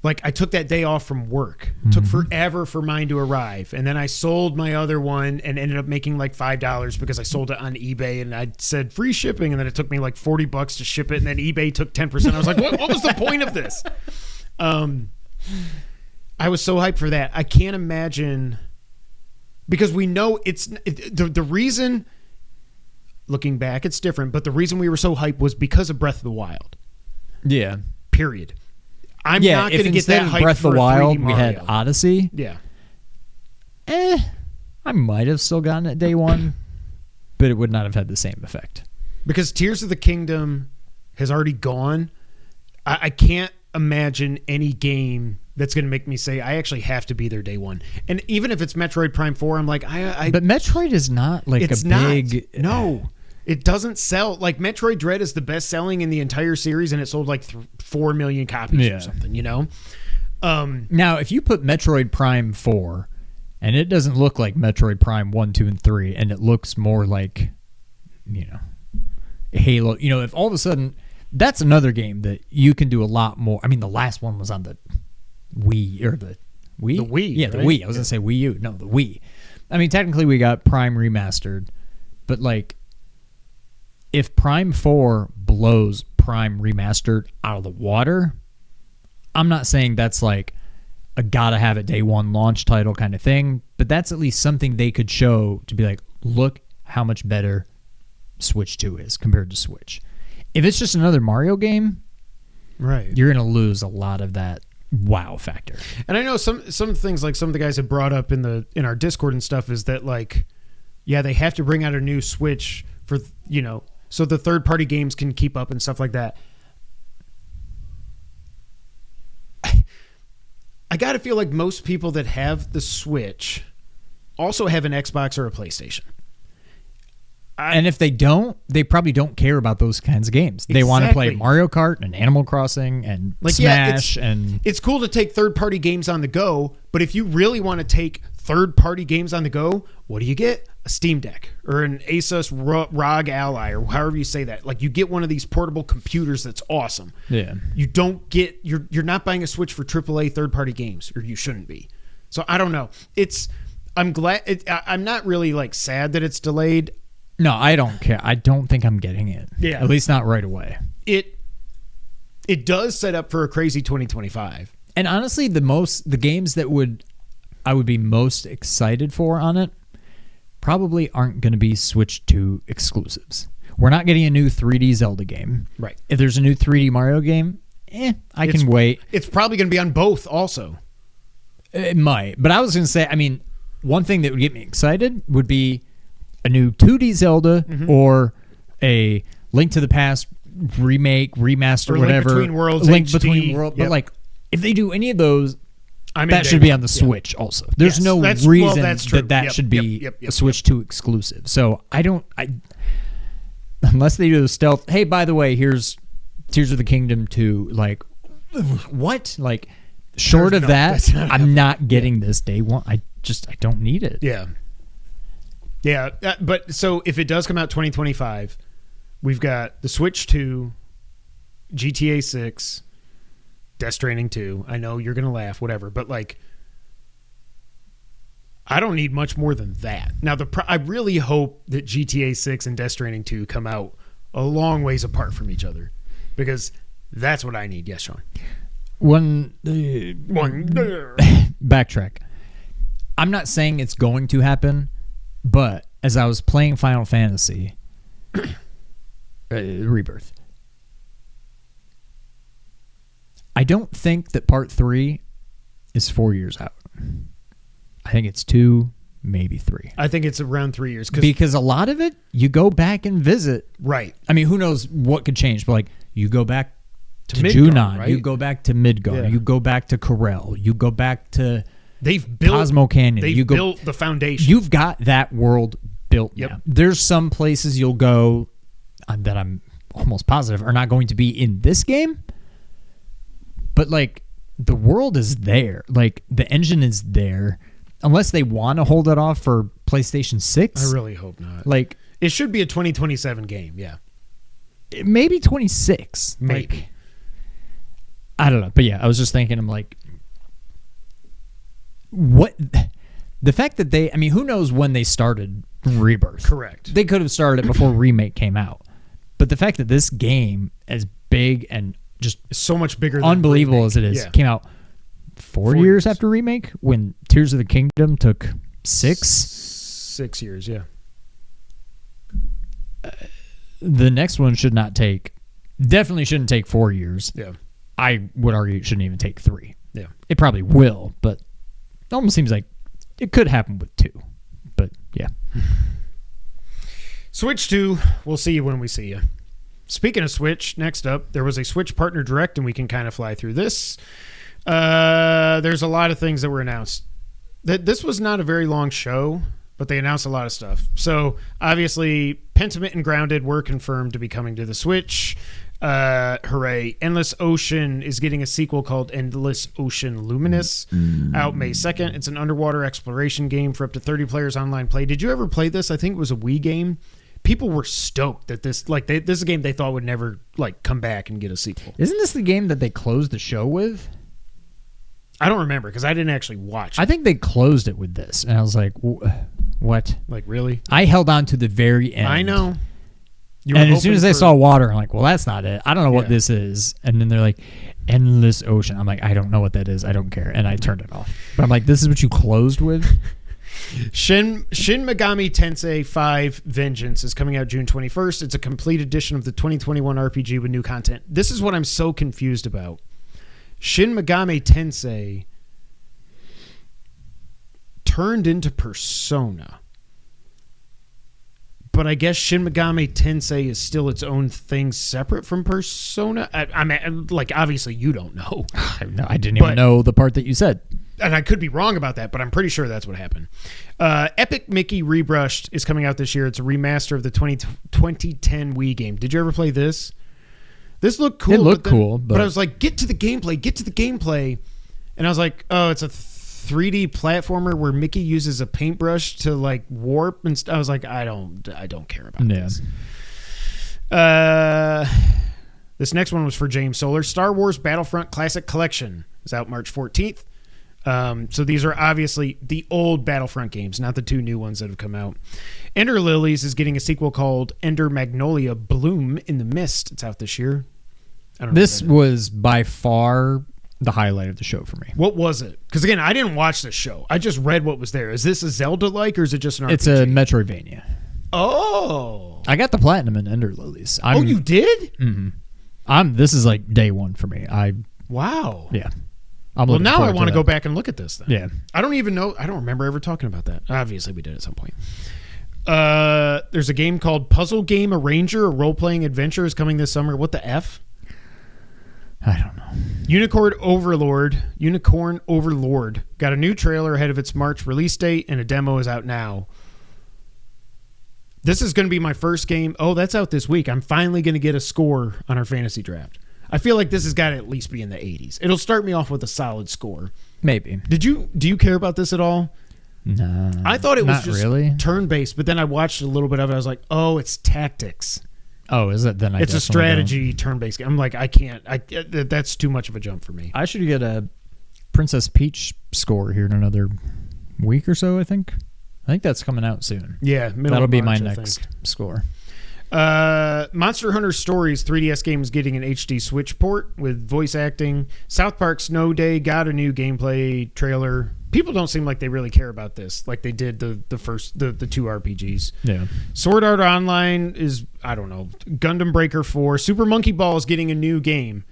Like I took that day off from work. It took forever for mine to arrive, and then I sold my other one and ended up making like $5 because I sold it on eBay and I said free shipping, and then it took me like $40 to ship it, and then eBay took 10%. I was like, what was the point of this? I was so hyped for that. I can't imagine, because we know the reason, looking back, it's different, but the reason we were so hyped was because of Breath of the Wild.
Yeah.
Period. I'm not going to get that hype
Breath
for
of the Wild,
3D
we had
Mario.
Odyssey.
Yeah.
I might have still gotten it day one, but it would not have had the same effect.
Because Tears of the Kingdom has already gone. I can't imagine any game that's going to make me say I actually have to be there day one. And even if it's Metroid Prime 4, I'm like,
But Metroid is not like
it's
a
not.
big...
No. It doesn't sell. Like, Metroid Dread is the best selling in the entire series, and it sold like 4 million copies or something, you know?
Now, if you put Metroid Prime 4, and it doesn't look like Metroid Prime 1, 2, and 3, and it looks more like, you know, Halo, you know, if all of a sudden, that's another game that you can do a lot more. I mean, the last one was on the Wii, or the Wii?
The Wii,
Yeah, the
right?
Wii. I was going to say Wii U. No, the Wii. I mean, technically we got Prime Remastered, but like, if Prime 4 blows Prime Remastered out of the water, I'm not saying that's like a gotta have it day one launch title kind of thing, but that's at least something they could show to be like, look how much better Switch 2 is compared to Switch. If it's just another Mario game,
Right.
you're going to lose a lot of that wow factor.
And I know some things, like some of the guys have brought up in our Discord and stuff, is that like, yeah, they have to bring out a new Switch for, you know, so the third-party games can keep up and stuff like that. I got to feel like most people that have the Switch also have an Xbox or a PlayStation.
And if they don't, they probably don't care about those kinds of games. They want to play
Exactly.
Mario Kart and Animal Crossing and
Like, yeah,
Smash. And
it's cool to take third-party games on the go, but if you really want to take third-party games on the go, what do you get? A Steam Deck or an Asus ROG Ally, or however you say that. Like, you get one of these portable computers that's awesome.
yeah.
You don't get, you're not buying a Switch for AAA third-party games, or you shouldn't be. So I don't know. I'm glad. I'm not really like sad that it's delayed.
No, I don't care. I don't think I'm getting it.
Yeah.
At least not right away.
It does set up for a crazy 2025.
And honestly, the games that I would be most excited for on it probably aren't going to be Switch 2 exclusives. We're not getting a new 3D Zelda game.
Right.
If there's a new 3D Mario game, I can wait.
It's probably going to be on both also.
It might. But I was going to say, I mean, one thing that would get me excited would be a new 2D Zelda or a Link to the Past remake, remaster,
Or
whatever.
Link Between Worlds
Link
HD.
Between Worlds.
Yep.
But like, if they do any of those,
I mean,
that should be on the Switch also. There's
Yes,
no
that's
reason
true.
that
Yep,
should be
yep,
a Switch 2 exclusive. So unless they do the stealth, hey, by the way, here's Tears of the Kingdom 2, like, what? Like, short of that, I'm not getting this day one. I don't need it.
Yeah. Yeah. But so if it does come out 2025, we've got the Switch 2, GTA 6, Death Stranding 2. I know you're going to laugh, whatever, but like, I don't need much more than that. Now, I really hope that GTA 6 and Death Stranding 2 come out a long ways apart from each other, because that's what I need. Yes, Sean.
Backtrack. I'm not saying it's going to happen, but as I was playing Final Fantasy Rebirth, I don't think that part 3 is 4 years out. I think it's 2, maybe 3.
I think it's around 3 years.
Because a lot of it, you go back and visit.
Right.
I mean, who knows what could change, but like, you go back to
Midgar,
Junon.
right?
You go back to Midgar.
Yeah.
You go back to Corel. You go back to
They've built
Cosmo Canyon.
They've built the foundation.
You've got that world built
Yep.
now. There's some places you'll go that I'm almost positive are not going to be in this game, but like the world is there. Like the engine is there, unless they want to hold it off for PlayStation 6.
I really hope not.
Like
It should be a 2027 game. Yeah,
maybe 26.
maybe.
Like, I don't know, but yeah, I was just thinking. I'm like, what? The fact that I mean, who knows when they started Rebirth?
Correct.
They could have started it before Remake came out. But the fact that this game, as big and just
It's so much bigger than
unbelievable
Remake.
as it is,
Yeah.
came out 4
4
years
years.
after Remake, when Tears of the Kingdom took 6.
6 years, yeah.
The next one definitely shouldn't take 4 years.
Yeah.
I would argue it shouldn't even take 3.
Yeah.
It probably will, but it almost seems like it could happen with 2. But yeah.
Switch 2, we'll see you when we see you. Speaking of Switch, next up, there was a Switch Partner Direct, and we can kind of fly through this. There's a lot of things that were announced. This was not a very long show, but they announced a lot of stuff. So, obviously, Pentiment and Grounded were confirmed to be coming to the Switch. Hooray. Endless Ocean is getting a sequel called Endless Ocean Luminous out May 2nd. It's an underwater exploration game for up to 30 players online play. Did you ever play this? I think it was a Wii game. People were stoked that this is a game they thought would never come back and get a sequel.
Isn't this the game that they closed the show with?
I don't remember because I didn't actually watch it.
I think they closed it with this, and I was like, what?
Like, really?
I held on to the very end.
I know. You were
And as soon
hoping
as I
for-
saw water, I'm like, well, that's not it. I don't know what
Yeah.
this is. And then they're like, Endless Ocean. I'm like, I don't know what that is. I don't care. And I turned it off. But I'm like, this is what you closed with?
Shin Megami Tensei 5 Vengeance is coming out June 21st. It's a complete edition of the 2021 RPG with new content. This is what I'm so confused about. Shin Megami Tensei turned into Persona. But I guess Shin Megami Tensei is still its own thing separate from Persona. I mean, like, obviously you don't know.
I didn't even know the part that you said.
And I could be wrong about that, but I'm pretty sure that's what happened. Epic Mickey Rebrushed is coming out this year. It's a remaster of the 2010 Wii game. Did you ever play this? This looked cool.
It looked
but then-
cool,
but I was like, get to the gameplay. And I was like, oh, it's a 3D platformer where Mickey uses a paintbrush to like warp and I was like, I don't care about this. This next one was for James Solar. Star Wars Battlefront Classic Collection is out March 14th. So these are obviously the old Battlefront games, not the two new ones that have come out. Ender Lilies is getting a sequel called Ender Magnolia Bloom in the Mist. It's out this year. I don't know.
This was by far the highlight of the show for me.
What was it? Because again, I didn't watch this show. I just read what was there. Is this a Zelda-like or is it just an RPG?
It's a Metroidvania.
Oh.
I got the platinum in Ender Lilies.
Oh, you did?
This is like day one for me.
Wow.
Yeah.
Well, now I want to go back and look at this then.
Yeah.
I don't even know. I don't remember ever talking about that. Obviously, we did at some point. There's a game called Puzzle Game Arranger, a role-playing adventure is coming this summer. What the F?
I don't know.
Unicorn Overlord got a new trailer ahead of its March release date, and a demo is out now. This is going to be my first game. Oh, that's out this week. I'm finally going to get a score on our fantasy draft. I feel like this has got to at least be in the 80s. It'll start me off with a solid score.
Maybe.
Do you care about this at all?
No.
I thought it was
not
just
really.
turn-based, but then I watched a little bit of it. I was like, oh, it's tactics.
Oh, is it? Then
It's a strategy turn-based game. I'm like, I can't. That's too much of a jump for me.
I should get a Princess Peach score here in another week or so, I think. I think that's coming out soon.
Yeah, middle
That'll
of
be
March,
my
I
next
think.
score.
Monster Hunter Stories 3DS game is getting an HD Switch port with voice acting. South Park Snow Day got a new gameplay trailer. People don't seem like they really care about this, like they did the two RPGs.
Yeah.
Sword Art Online is, I don't know, Gundam Breaker 4. Super Monkey Ball is getting a new game,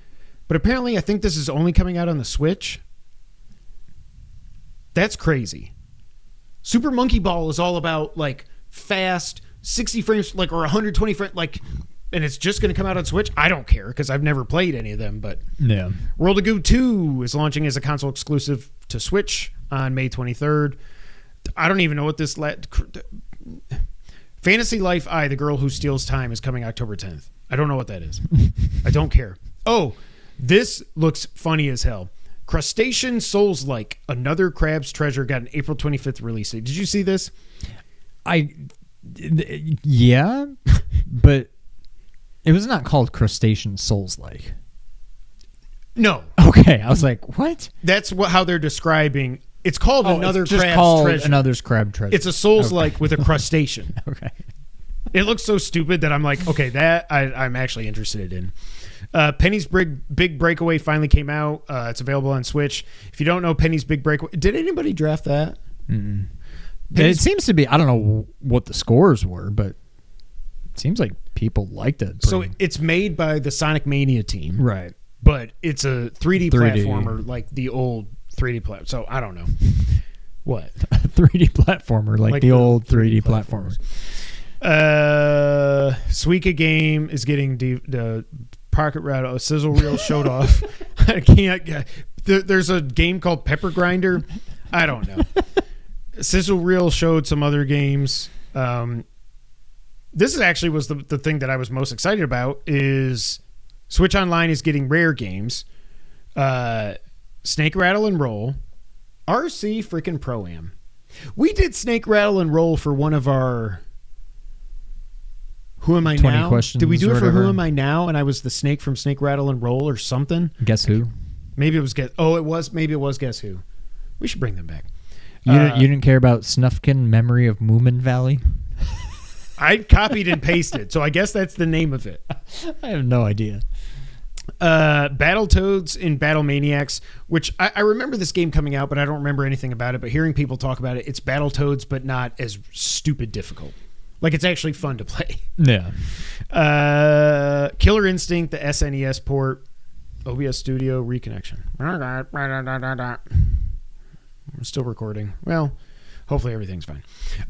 but apparently I think this is only coming out on the Switch. That's crazy. Super Monkey Ball is all about like fast 60 frames, like, or 120 frames, like and it's just going to come out on Switch, I don't care because I've never played any of them. But
Yeah.
World of Goo 2 is launching as a console exclusive to Switch on May 23rd. I don't even know what this... Fantasy Life I, The Girl Who Steals Time, is coming October 10th. I don't know what that is. I don't care. Oh, this looks funny as hell. Crustacean Souls-like, Another Crab's Treasure, got an April 25th release date. Did you see this?
Yeah, but it was not called Crustacean Souls-like.
No.
Okay, I was like, what?
That's how they're describing. It's called Another
it's just
Crab's
called
Treasure.
Another's Crab Treasure.
It's a Souls-like with a crustacean.
Okay.
It looks so stupid that I'm like, okay, that I'm actually interested in. Penny's Big Breakaway finally came out. It's available on Switch. If you don't know Penny's Big Breakaway, did anybody draft that?
Mm-mm. It seems to be, I don't know what the scores were, but it seems like people liked it.
So it's made by the Sonic Mania team.
Right.
But it's a 3D platformer like the old 3D platform. So I don't know. What?
A 3D platformer like the old 3D platformers.
Suika Game is getting the Pocket Rattle. Sizzle Reel showed off. I can't. There's a game called Pepper Grinder. I don't know. Sizzle Reel showed some other games. This is actually was the thing that I was most excited about is Switch Online is getting rare games. Snake Rattle and Roll. RC freaking Pro-Am. We did Snake Rattle and Roll for one of our Who Am I
20
Now?
questions
Did we do
or
it for
whatever?
Who Am I Now? And I was the snake from Snake Rattle and Roll or something.
Guess Who?
Maybe it was maybe it was Guess Who. We should bring them back.
You didn't care about Snufkin Memory of Moomin Valley?
I copied and pasted, so I guess that's the name of it.
I have no idea.
Battletoads in Battle Maniacs, which I remember this game coming out, but I don't remember anything about it. But hearing people talk about it, it's Battletoads, but not as stupid difficult. Like, it's actually fun to play.
Yeah.
Killer Instinct, the SNES port, OBS Studio reconnection. I'm still recording. Well, hopefully everything's fine.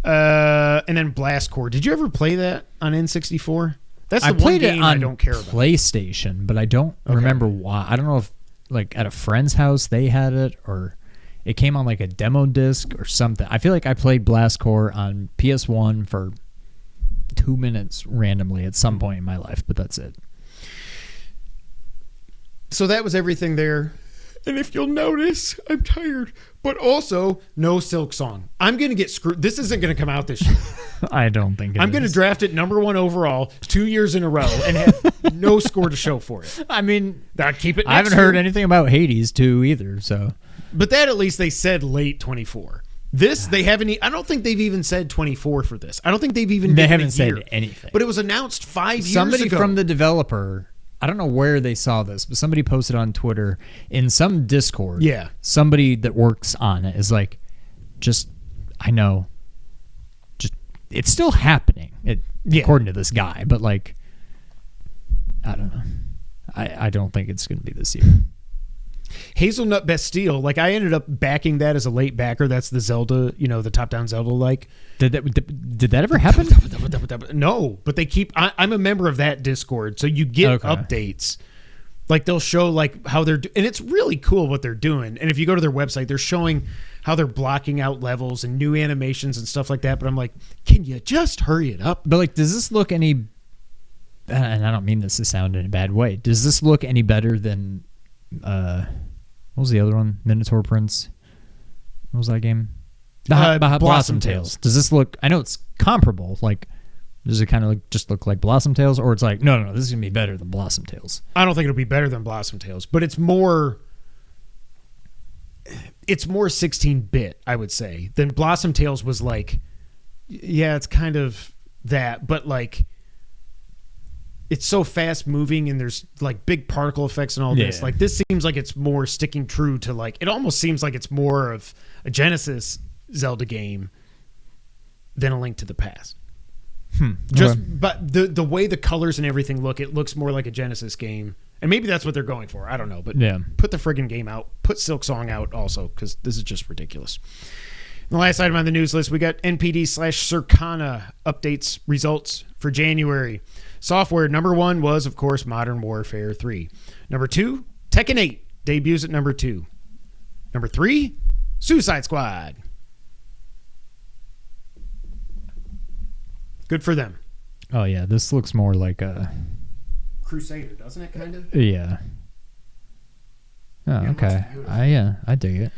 And then Blast Core. Did you ever play that on N64? That's the one game I don't care about.
PlayStation, but I don't remember why. I don't know if like at a friend's house they had it or it came on like a demo disc or something. I feel like I played Blast Core on PS1 for 2 minutes randomly at some point in my life, but that's it.
So that was everything there. And if you'll notice, I'm tired. But also, no Silk Song. I'm going to get screwed. This isn't going to come out this year.
I don't think
I'm going to draft it number 1 overall 2 years in a row and have no score to show for it.
I mean,
I'd keep it next
I haven't
year.
heard anything about Hades 2 either, so.
But that at least they said late 24. This, they haven't. I don't think they've even said 24 for this. I don't think they've even.
They
given
haven't
a year.
said anything.
But it was announced 5 years
Somebody
ago.
from the developer, I don't know where they saw this, but somebody posted on Twitter in some Discord.
Yeah.
Somebody that works on it is like, I know, it's still happening, according to this guy, but like, I don't know. I don't think it's going to be this year.
Hazelnut Bastille, like I ended up backing that as a late backer. That's the Zelda, the top-down Zelda-like.
Did that ever happen?
No, but they keep. I'm a member of that Discord, so you get updates. Like they'll show like how they're and it's really cool what they're doing. And if you go to their website, they're showing how they're blocking out levels and new animations and stuff like that. But I'm like, can you just hurry it up?
But like, does this look any? And I don't mean this to sound in a bad way. Does this look any better than? What was the other one? Minotaur Prince. What was that game? Blossom Tales. Does this look? I know it's comparable. Like, does it kind of just look like Blossom Tales, or it's like, no, this is gonna be better than Blossom Tales?
I don't think it'll be better than Blossom Tales, but it's more 16-bit, I would say. Than Blossom Tales was like, yeah, it's kind of that, but like. It's so fast moving and there's like big particle effects and all this.
Yeah.
Like this seems like it's more sticking true to like, it almost seems like it's more of a Genesis Zelda game than A Link to the Past. But the way the colors and everything look, it looks more like a Genesis game. And maybe that's what they're going for. I don't know. But put the friggin' game out. Put Silk Song out also because this is just ridiculous. And the last item on the news list, we got NPD/Circana updates results for January. Software number 1 was, of course, Modern Warfare 3. Number 2, Tekken 8 debuts at number 2. Number 3, Suicide Squad. Good for them.
Oh yeah, this looks more like a
Crusader, doesn't it, kind of?
yeah. Oh,
Yeah,
okay.
looks beautiful.
I dig it.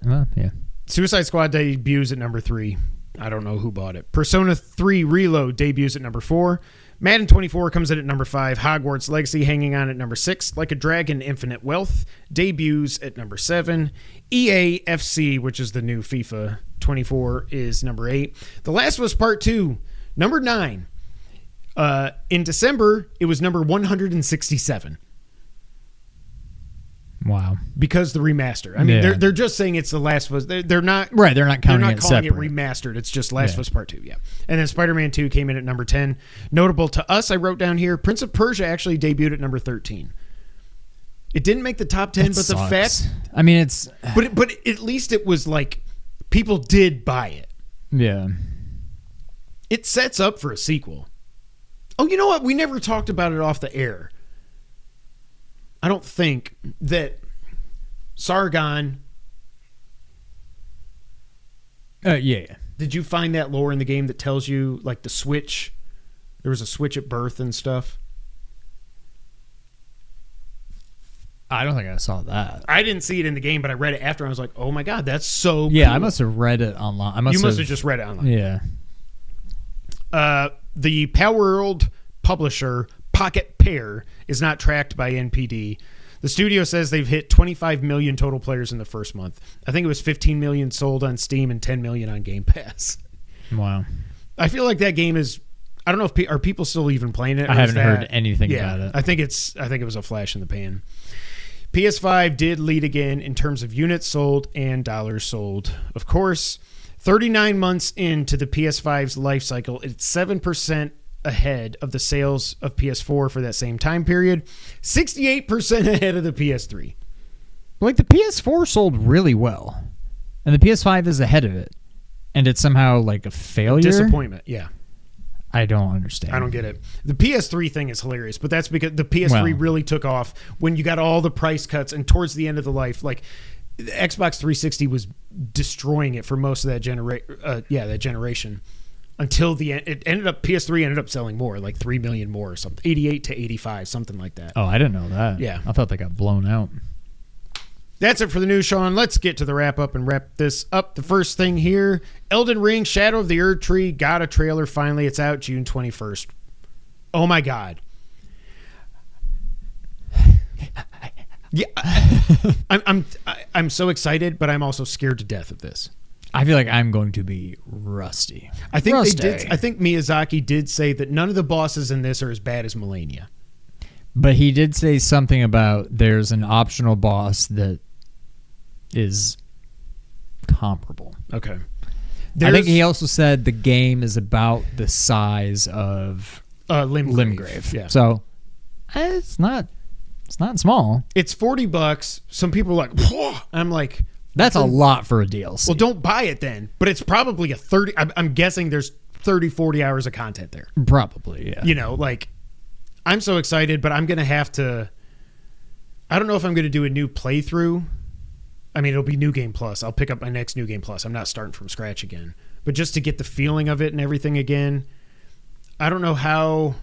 Well, yeah.
Suicide Squad debuts at number 3. I don't know who bought it. Persona 3 Reload debuts at number 4. Madden 24 comes in at number 5. Hogwarts Legacy hanging on at number 6. Like a Dragon Infinite Wealth debuts at number 7. EA FC, which is the new FIFA 24, is number 8. The Last of Us Part 2, number 9. In December, it was number 167.
Wow.
Because the remaster. I mean,
Yeah.
they're just saying it's The Last of Us. They're not
Right, they're not counting
They're not
it
calling
separate.
it remastered. It's just Last
Yeah.
of Us Part 2, yeah. And then Spider-Man 2 came in at number 10. Notable to us, I wrote down here, Prince of Persia actually debuted at number 13. It didn't make the top 10,
That
but the
sucks.
fact...
I mean, it's
But at least it was like, people did buy it.
yeah.
It sets up for a sequel. Oh, you know what? We never talked about it off the air. I don't think that Sargon...
Yeah.
Did you find that lore in the game that tells you, like, the switch? There was a switch at birth and stuff.
I don't think I saw that.
I didn't see it in the game, but I read it after. And I was like, oh my God, that's so
Yeah,
cool.
I must have read it online.
You must have just read it online.
Yeah.
The Power World publisher, Pocket Pair, is not tracked by NPD. The studio says they've hit 25 million total players in the first month. I think it was 15 million sold on Steam and 10 million on Game Pass.
Wow.
I feel like that game is... I don't know if are people still even playing it.
I
or
haven't
is
heard
that-
anything about it.
I think it was a flash in the pan. PS5 did lead again in terms of units sold and dollars sold. Of course, 39 months into the PS5's life cycle, it's 7% ahead of the sales of PS4 for that same time period, 68% ahead of the PS3.
Like the PS4 sold really well, and the PS5 is ahead of it, and it's somehow like a failure.
Disappointment, yeah.
I don't understand.
I don't get it. The PS3 thing is hilarious, but that's because the PS3 really took off when you got all the price cuts and towards the end of the life, like the Xbox 360 was destroying it for most of that generation until the end. It ended up, PS3 ended up selling more, like 3 million more or something, 88 to 85, something like that.
Oh, I didn't know that.
Yeah.
I thought they got blown out.
That's it for the news, Sean. Let's get to the wrap up and wrap this up. The first thing here, Elden Ring, Shadow of the Erd Tree, got a trailer finally. It's out June 21st. Oh my God. Yeah, I'm so excited, but I'm also scared to death of this.
I feel like I'm going to be rusty.
I think
Rusty.
they did. I think Miyazaki did say that none of the bosses in this are as bad as Melania.
But he did say something about there's an optional boss that is comparable.
Okay.
I think he also said the game is about the size of
Limgrave. Yeah.
So it's not small.
It's $40. Some people are like, whoa. I'm like,
That's a lot for a DLC.
well, don't buy it then. But it's probably a 30. I'm guessing there's 30, 40 hours of content there.
Probably, yeah.
You know, like, I'm so excited, but I'm going to have to, I don't know if I'm going to do a new playthrough. I mean, it'll be New Game Plus. I'll pick up my next New Game Plus. I'm not starting from scratch again. But just to get the feeling of it and everything again, I don't know how,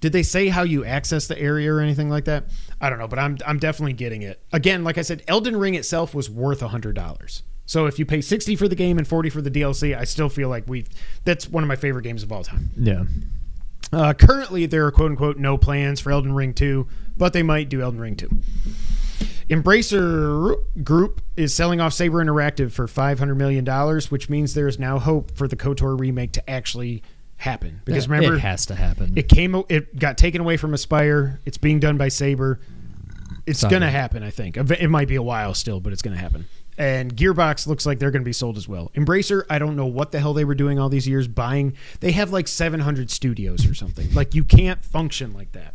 did they say how you access the area or anything like that? I don't know, but I'm definitely getting it. Again, like I said, Elden Ring itself was worth $100. So if you pay $60 for the game and $40 for the DLC, I still feel like that's one of my favorite games of all time.
Yeah.
Currently, there are quote-unquote no plans for Elden Ring 2, but they might do Elden Ring 2. Embracer Group is selling off Saber Interactive for $500 million, which means there is now hope for the KOTOR remake to actually happen. Because remember,
it has to happen.
it got taken away from Aspire. It's being done by Saber. It's going to happen, I think. It might be a while still, but it's going to happen. And Gearbox looks like they're going to be sold as well. Embracer, I don't know what the hell they were doing all these years buying. They have like 700 studios or something. Like, you can't function like that.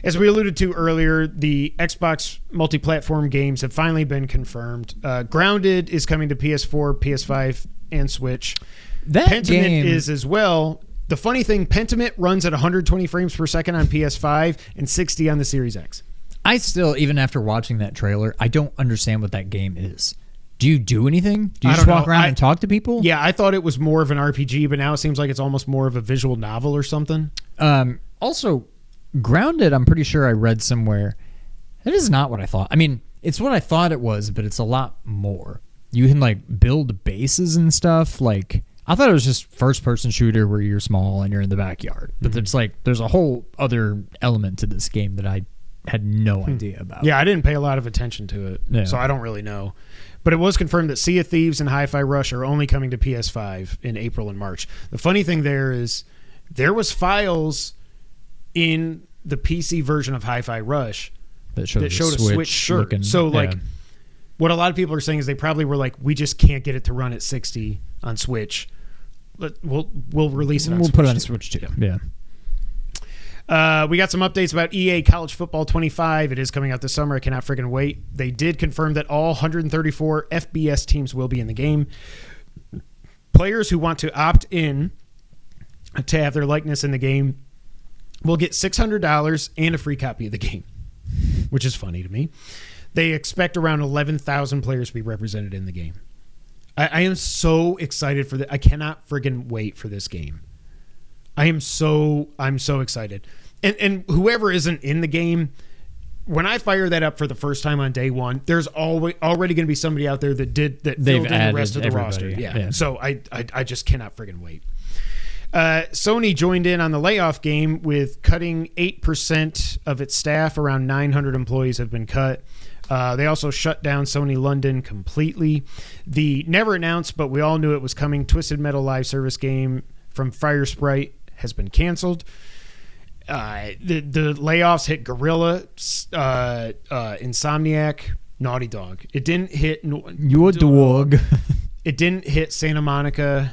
As we alluded to earlier, the Xbox multi-platform games have finally been confirmed. Grounded is coming to PS4, PS5, and Switch.
That
Pentiment
game
is as well. The funny thing, Pentiment runs at 120 frames per second on PS5 and 60 on the Series X.
I still, even after watching that trailer, I don't understand what that game is. Do you do anything? Do you just walk around and talk to people?
Yeah, I thought it was more of an RPG, but now it seems like it's almost more of a visual novel or something.
Also, Grounded, I'm pretty sure I read somewhere. That is not what I thought. I mean, it's what I thought it was, but it's a lot more. You can, like, build bases and stuff. Like, I thought it was just first-person shooter where you're small and you're in the backyard. But it's like, there's a whole other element to this game that I had no idea about.
Yeah, I didn't pay a lot of attention to it, so I don't really know. But it was confirmed that Sea of Thieves and Hi-Fi Rush are only coming to PS5 in April and March. The funny thing there is there was files in the PC version of Hi-Fi Rush that showed a Switch shirt. So, like, what a lot of people are saying is they probably were like, we just can't get it to run at 60 on Switch. But we'll release it on Switch.
We'll put it on Switch too. Yeah.
We got some updates about EA College Football 25. It is coming out this summer. I cannot friggin' wait. They did confirm that all 134 FBS teams will be in the game. Players who want to opt in to have their likeness in the game will get $600 and a free copy of the game, which is funny to me. They expect around 11,000 players to be represented in the game. I am so excited for that. I cannot friggin' wait for this game. I'm so excited. And whoever isn't in the game, when I fire that up for the first time on day one, there's already going to be somebody out there that filled in the rest of the roster. Yeah. So I just cannot friggin' wait. Sony joined in on the layoff game with cutting 8% of its staff. Around 900 employees have been cut. They also shut down Sony London completely. The never announced, but we all knew it was coming, Twisted Metal live service game from Fire Sprite has been canceled. The layoffs hit Guerrilla, Insomniac, Naughty Dog. It didn't hit
Your Dog.
It didn't hit Santa Monica.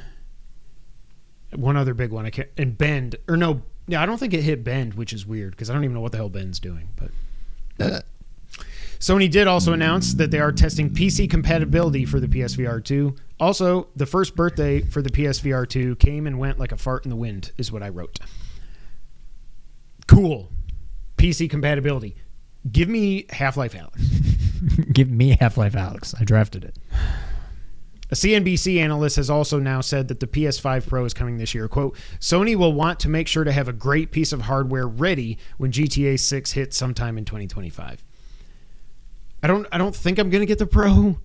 One other big one, and Bend. I don't think it hit Bend, which is weird because I don't even know what the hell Bend's doing. But Sony did also announce that they are testing PC compatibility for the PSVR 2. Also, the first birthday for the PSVR 2 came and went like a fart in the wind, is what I wrote. Cool. PC compatibility. Give me Half-Life Alyx.
Give me Half-Life Alyx. I drafted it.
A CNBC analyst has also now said that the PS5 Pro is coming this year. Quote, Sony will want to make sure to have a great piece of hardware ready when GTA 6 hits sometime in 2025. I don't think I'm going to get the Pro,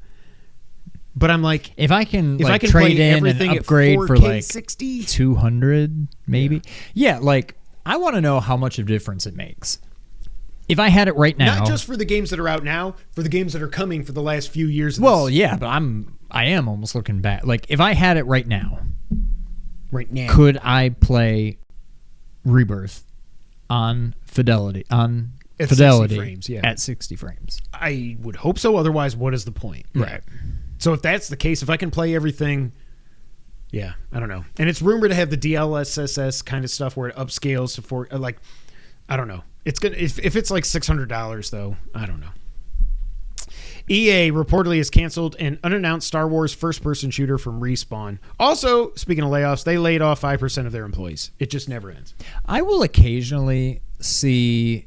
but I'm like,
if I can trade in and upgrade for like
60,
200 maybe. Yeah, like I want to know how much of a difference it makes. If I had it right now,
not just for the games that are out now, for the games that are coming for the last few years.
Yeah, but I am almost looking back. Like if I had it right now, could I play Rebirth on fidelity at 60 frames, yeah. At 60 frames.
I would hope so. Otherwise, what is the point?
Right.
So if that's the case, if I can play everything, yeah, I don't know. And it's rumored to have the DLSS kind of stuff where it upscales to 4. Like, I don't know. It's good if it's like $600 though. I don't know. EA reportedly has canceled an unannounced Star Wars first-person shooter from Respawn. Also, speaking of layoffs, they laid off 5% of their employees. It just never ends. I
will occasionally see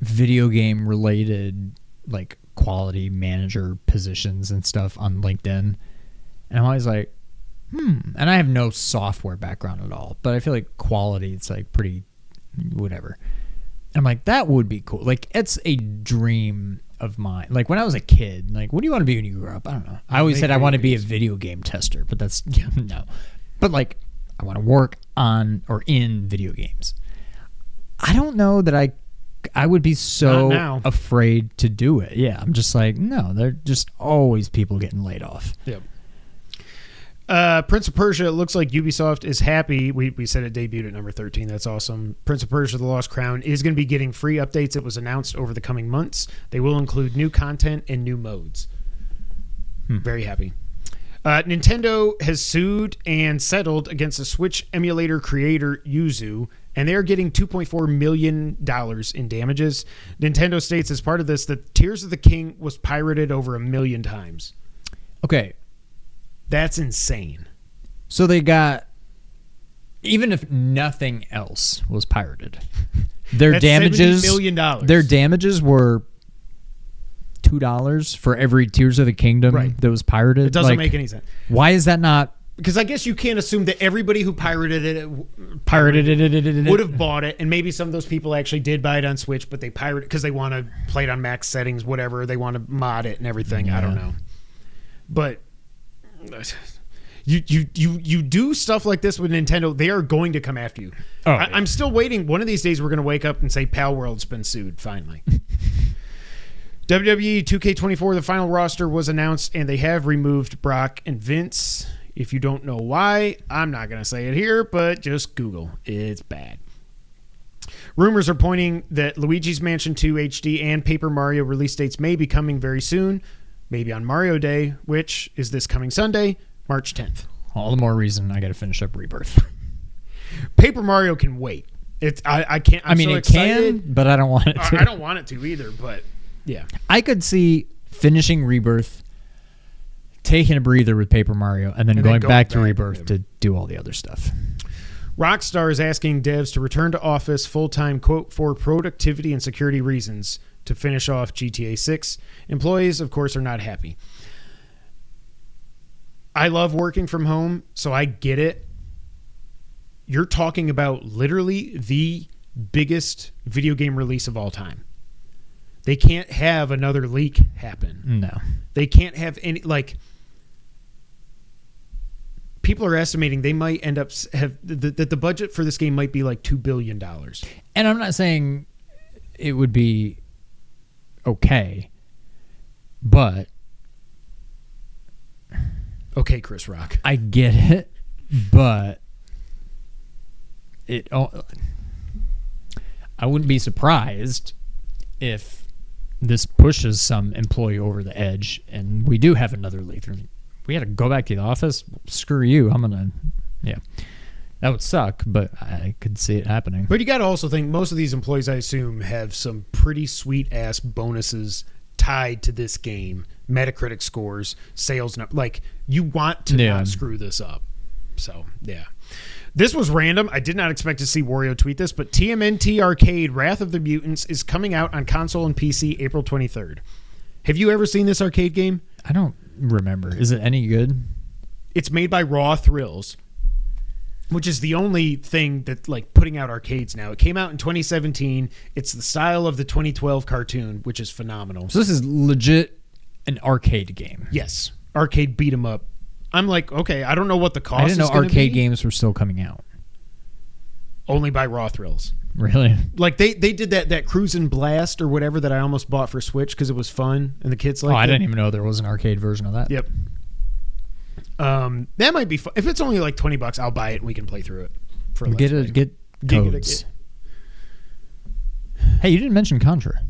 video game related like quality manager positions and stuff on LinkedIn, and I'm always like, and I have no software background at all, but I feel like quality, it's like pretty whatever. I'm like, that would be cool. Like, it's a dream of mine. Like when I was a kid, like, what do you want to be when you grow up? I don't know. I always said I want to be a video game tester, but that's no. But like, I want to work on or in video games. I don't know that I would be so afraid to do it. Yeah, I'm just like, no, they're just always people getting laid off.
Yep. Prince of Persia, it looks like Ubisoft is happy. We said it debuted at number 13. That's awesome. Prince of Persia, The Lost Crown is going to be getting free updates. It was announced over the coming months. They will include new content and new modes. Very happy. Nintendo has sued and settled against a Switch emulator creator, Yuzu, and they're getting $2.4 million in damages. Nintendo states as part of this that Tears of the King was pirated over 1 million times.
Okay.
That's insane.
So they got even if nothing else was pirated, their
That's
damages
$70 million.
Their damages were $2 for every Tears of the Kingdom
Right.
that was pirated.
It doesn't make any sense.
Why is that not
Because I guess you can't assume that everybody who pirated it
pirated?
would have bought it, and maybe some of those people actually did buy it on Switch, but they pirated because they want to play it on max settings, whatever. They want to mod it and everything. I don't know, but you do stuff like this with Nintendo, they are going to come after you.
Oh,
I'm still waiting. One of these days, we're going to wake up and say Pal World's been sued finally. WWE 2K24, the final roster was announced, and they have removed Brock and Vince. If you don't know why, I'm not going to say it here, but just Google. It's bad. Rumors are pointing that Luigi's Mansion 2 HD and Paper Mario release dates may be coming very soon, maybe on Mario Day, which is this coming Sunday, March 10th.
All the more reason I got to finish up Rebirth.
Paper Mario can wait. I can't. I'm so
it
excited.
can, but I don't want it to.
I don't want it to either, but yeah.
I could see finishing Rebirth, taking a breather with Paper Mario, and then going back to Rebirth to do all the other stuff.
Rockstar is asking devs to return to office full-time, quote, for productivity and security reasons to finish off GTA 6. Employees, of course, are not happy. I love working from home, so I get it. You're talking about literally the biggest video game release of all time. They can't have another leak happen.
No.
They can't have any, like, people are estimating they might end up have that the budget for this game might be like $2 billion.
And I'm not saying it would be okay, but
Okay, Chris Rock.
I get it, but I wouldn't be surprised if this pushes some employee over the edge and we do have another leak. We had to go back to the office. Screw you. Yeah. That would suck, but I could see it happening.
But you got to also think most of these employees, I assume, have some pretty sweet-ass bonuses tied to this game. Metacritic scores, sales, like, you want to not screw this up. So, yeah. This was random. I did not expect to see Wario tweet this, but TMNT Arcade Wrath of the Mutants is coming out on console and PC April 23rd. Have you ever seen this arcade game?
I don't remember. Is it any good?
It's made by Raw Thrills, which is the only thing that, like, putting out arcades now. It came out in 2017. It's the style of the 2012 cartoon, which is phenomenal.
So this is legit an arcade game.
Yes. Arcade beat 'em up. I'm like, okay, I don't know what the cost is.
I didn't know arcade games were still coming out.
Only by Raw Thrills.
Really?
Like, they did that Cruisin' Blast or whatever that I almost bought for Switch because it was fun and the kids liked it.
I didn't even know there was an arcade version of that.
Yep. That might be fun. If it's only like $20, I'll buy it and we can play through it. For
get codes. Hey, you didn't mention Contra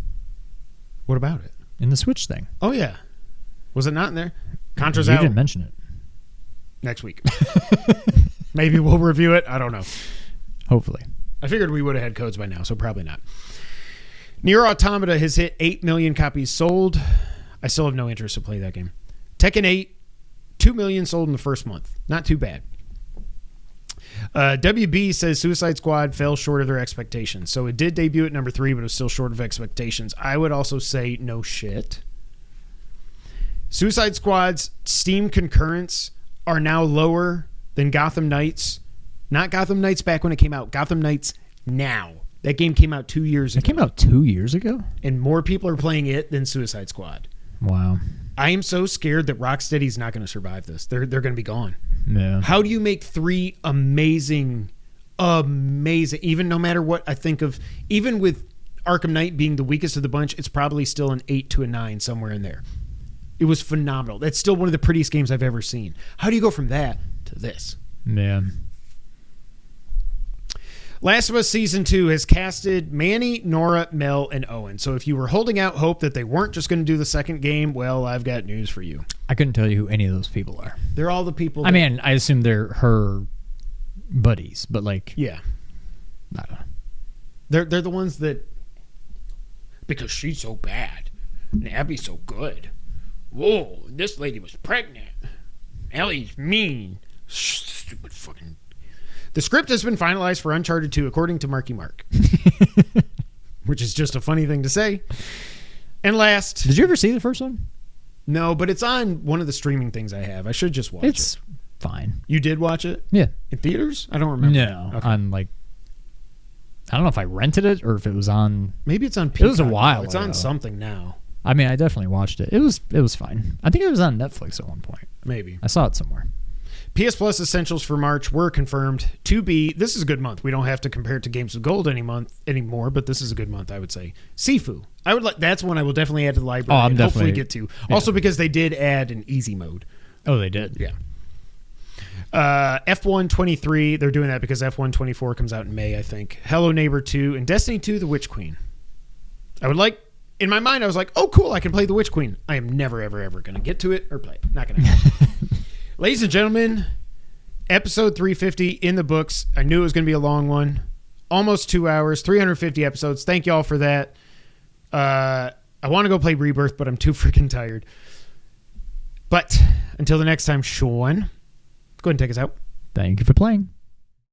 What about it?
in the Switch thing.
Oh, yeah. Was it not in there? Contra's
You
out
didn't mention it.
next week. Maybe we'll review it. I don't know.
Hopefully.
I figured we would have had codes by now, so probably not. Nier Automata has hit 8 million copies sold. I still have no interest to play that game. Tekken 8, 2 million sold in the first month. Not too bad. WB says Suicide Squad fell short of their expectations. So it did debut at number 3, but it was still short of expectations. I would also say no shit. Suicide Squad's Steam concurrents are now lower than Gotham Knights. Not Gotham Knights back when it came out. Gotham Knights now. That game came out 2 years ago.
It came out 2 years ago?
And more people are playing it than Suicide Squad.
Wow.
I am so scared that Rocksteady's not going to survive this. They're going to be gone.
Yeah.
How do you make 3 amazing, even no matter what I think of, even with Arkham Knight being the weakest of the bunch, it's probably still an 8 to a 9 somewhere in there. It was phenomenal. That's still one of the prettiest games I've ever seen. How do you go from that to this?
Yeah.
Last of Us Season 2 has casted Manny, Nora, Mel, and Owen. So if you were holding out hope that they weren't just going to do the second game, well, I've got news for you.
I couldn't tell you who any of those people are.
They're all the people.
I mean, I assume they're her buddies, but like,
yeah,
I don't know.
They're the ones that, because she's so bad and Abby's so good. Whoa, this lady was pregnant. Ellie's mean. Stupid fucking. The script has been finalized for Uncharted 2, according to Marky Mark. Which is just a funny thing to say. And last...
Did you ever see the first one?
No, but it's on one of the streaming things I have. I should just watch it.
It's fine.
You did watch it?
Yeah.
In theaters? I don't remember.
No.
Okay.
On like... I don't know if I rented it or if it was on...
Maybe it's on Peacock.
It was a while
It's on
ago.
something now.
I mean, I definitely watched it. It was fine. I think it was on Netflix at one point.
Maybe.
I saw it somewhere.
PS Plus Essentials for March were confirmed to be... This is a good month. We don't have to compare it to Games of Gold anymore, but this is a good month, I would say. Sifu. That's one I will definitely add to the library
I'm
and hopefully
definitely-
get to.
yeah.
Also because they did add an easy mode.
Oh, they did?
Yeah. F123, they're doing that because F124 comes out in May, I think. Hello Neighbor 2 and Destiny 2, The Witch Queen. In my mind, I was like, oh, cool, I can play The Witch Queen. I am never, ever, ever going to get to it or play it. Not going to happen. Ladies and gentlemen, episode 350 in the books. I knew it was going to be a long one. Almost 2 hours, 350 episodes. Thank y'all for that. I want to go play Rebirth, but I'm too freaking tired. But until the next time, Sean, go ahead and take us out.
Thank you for playing.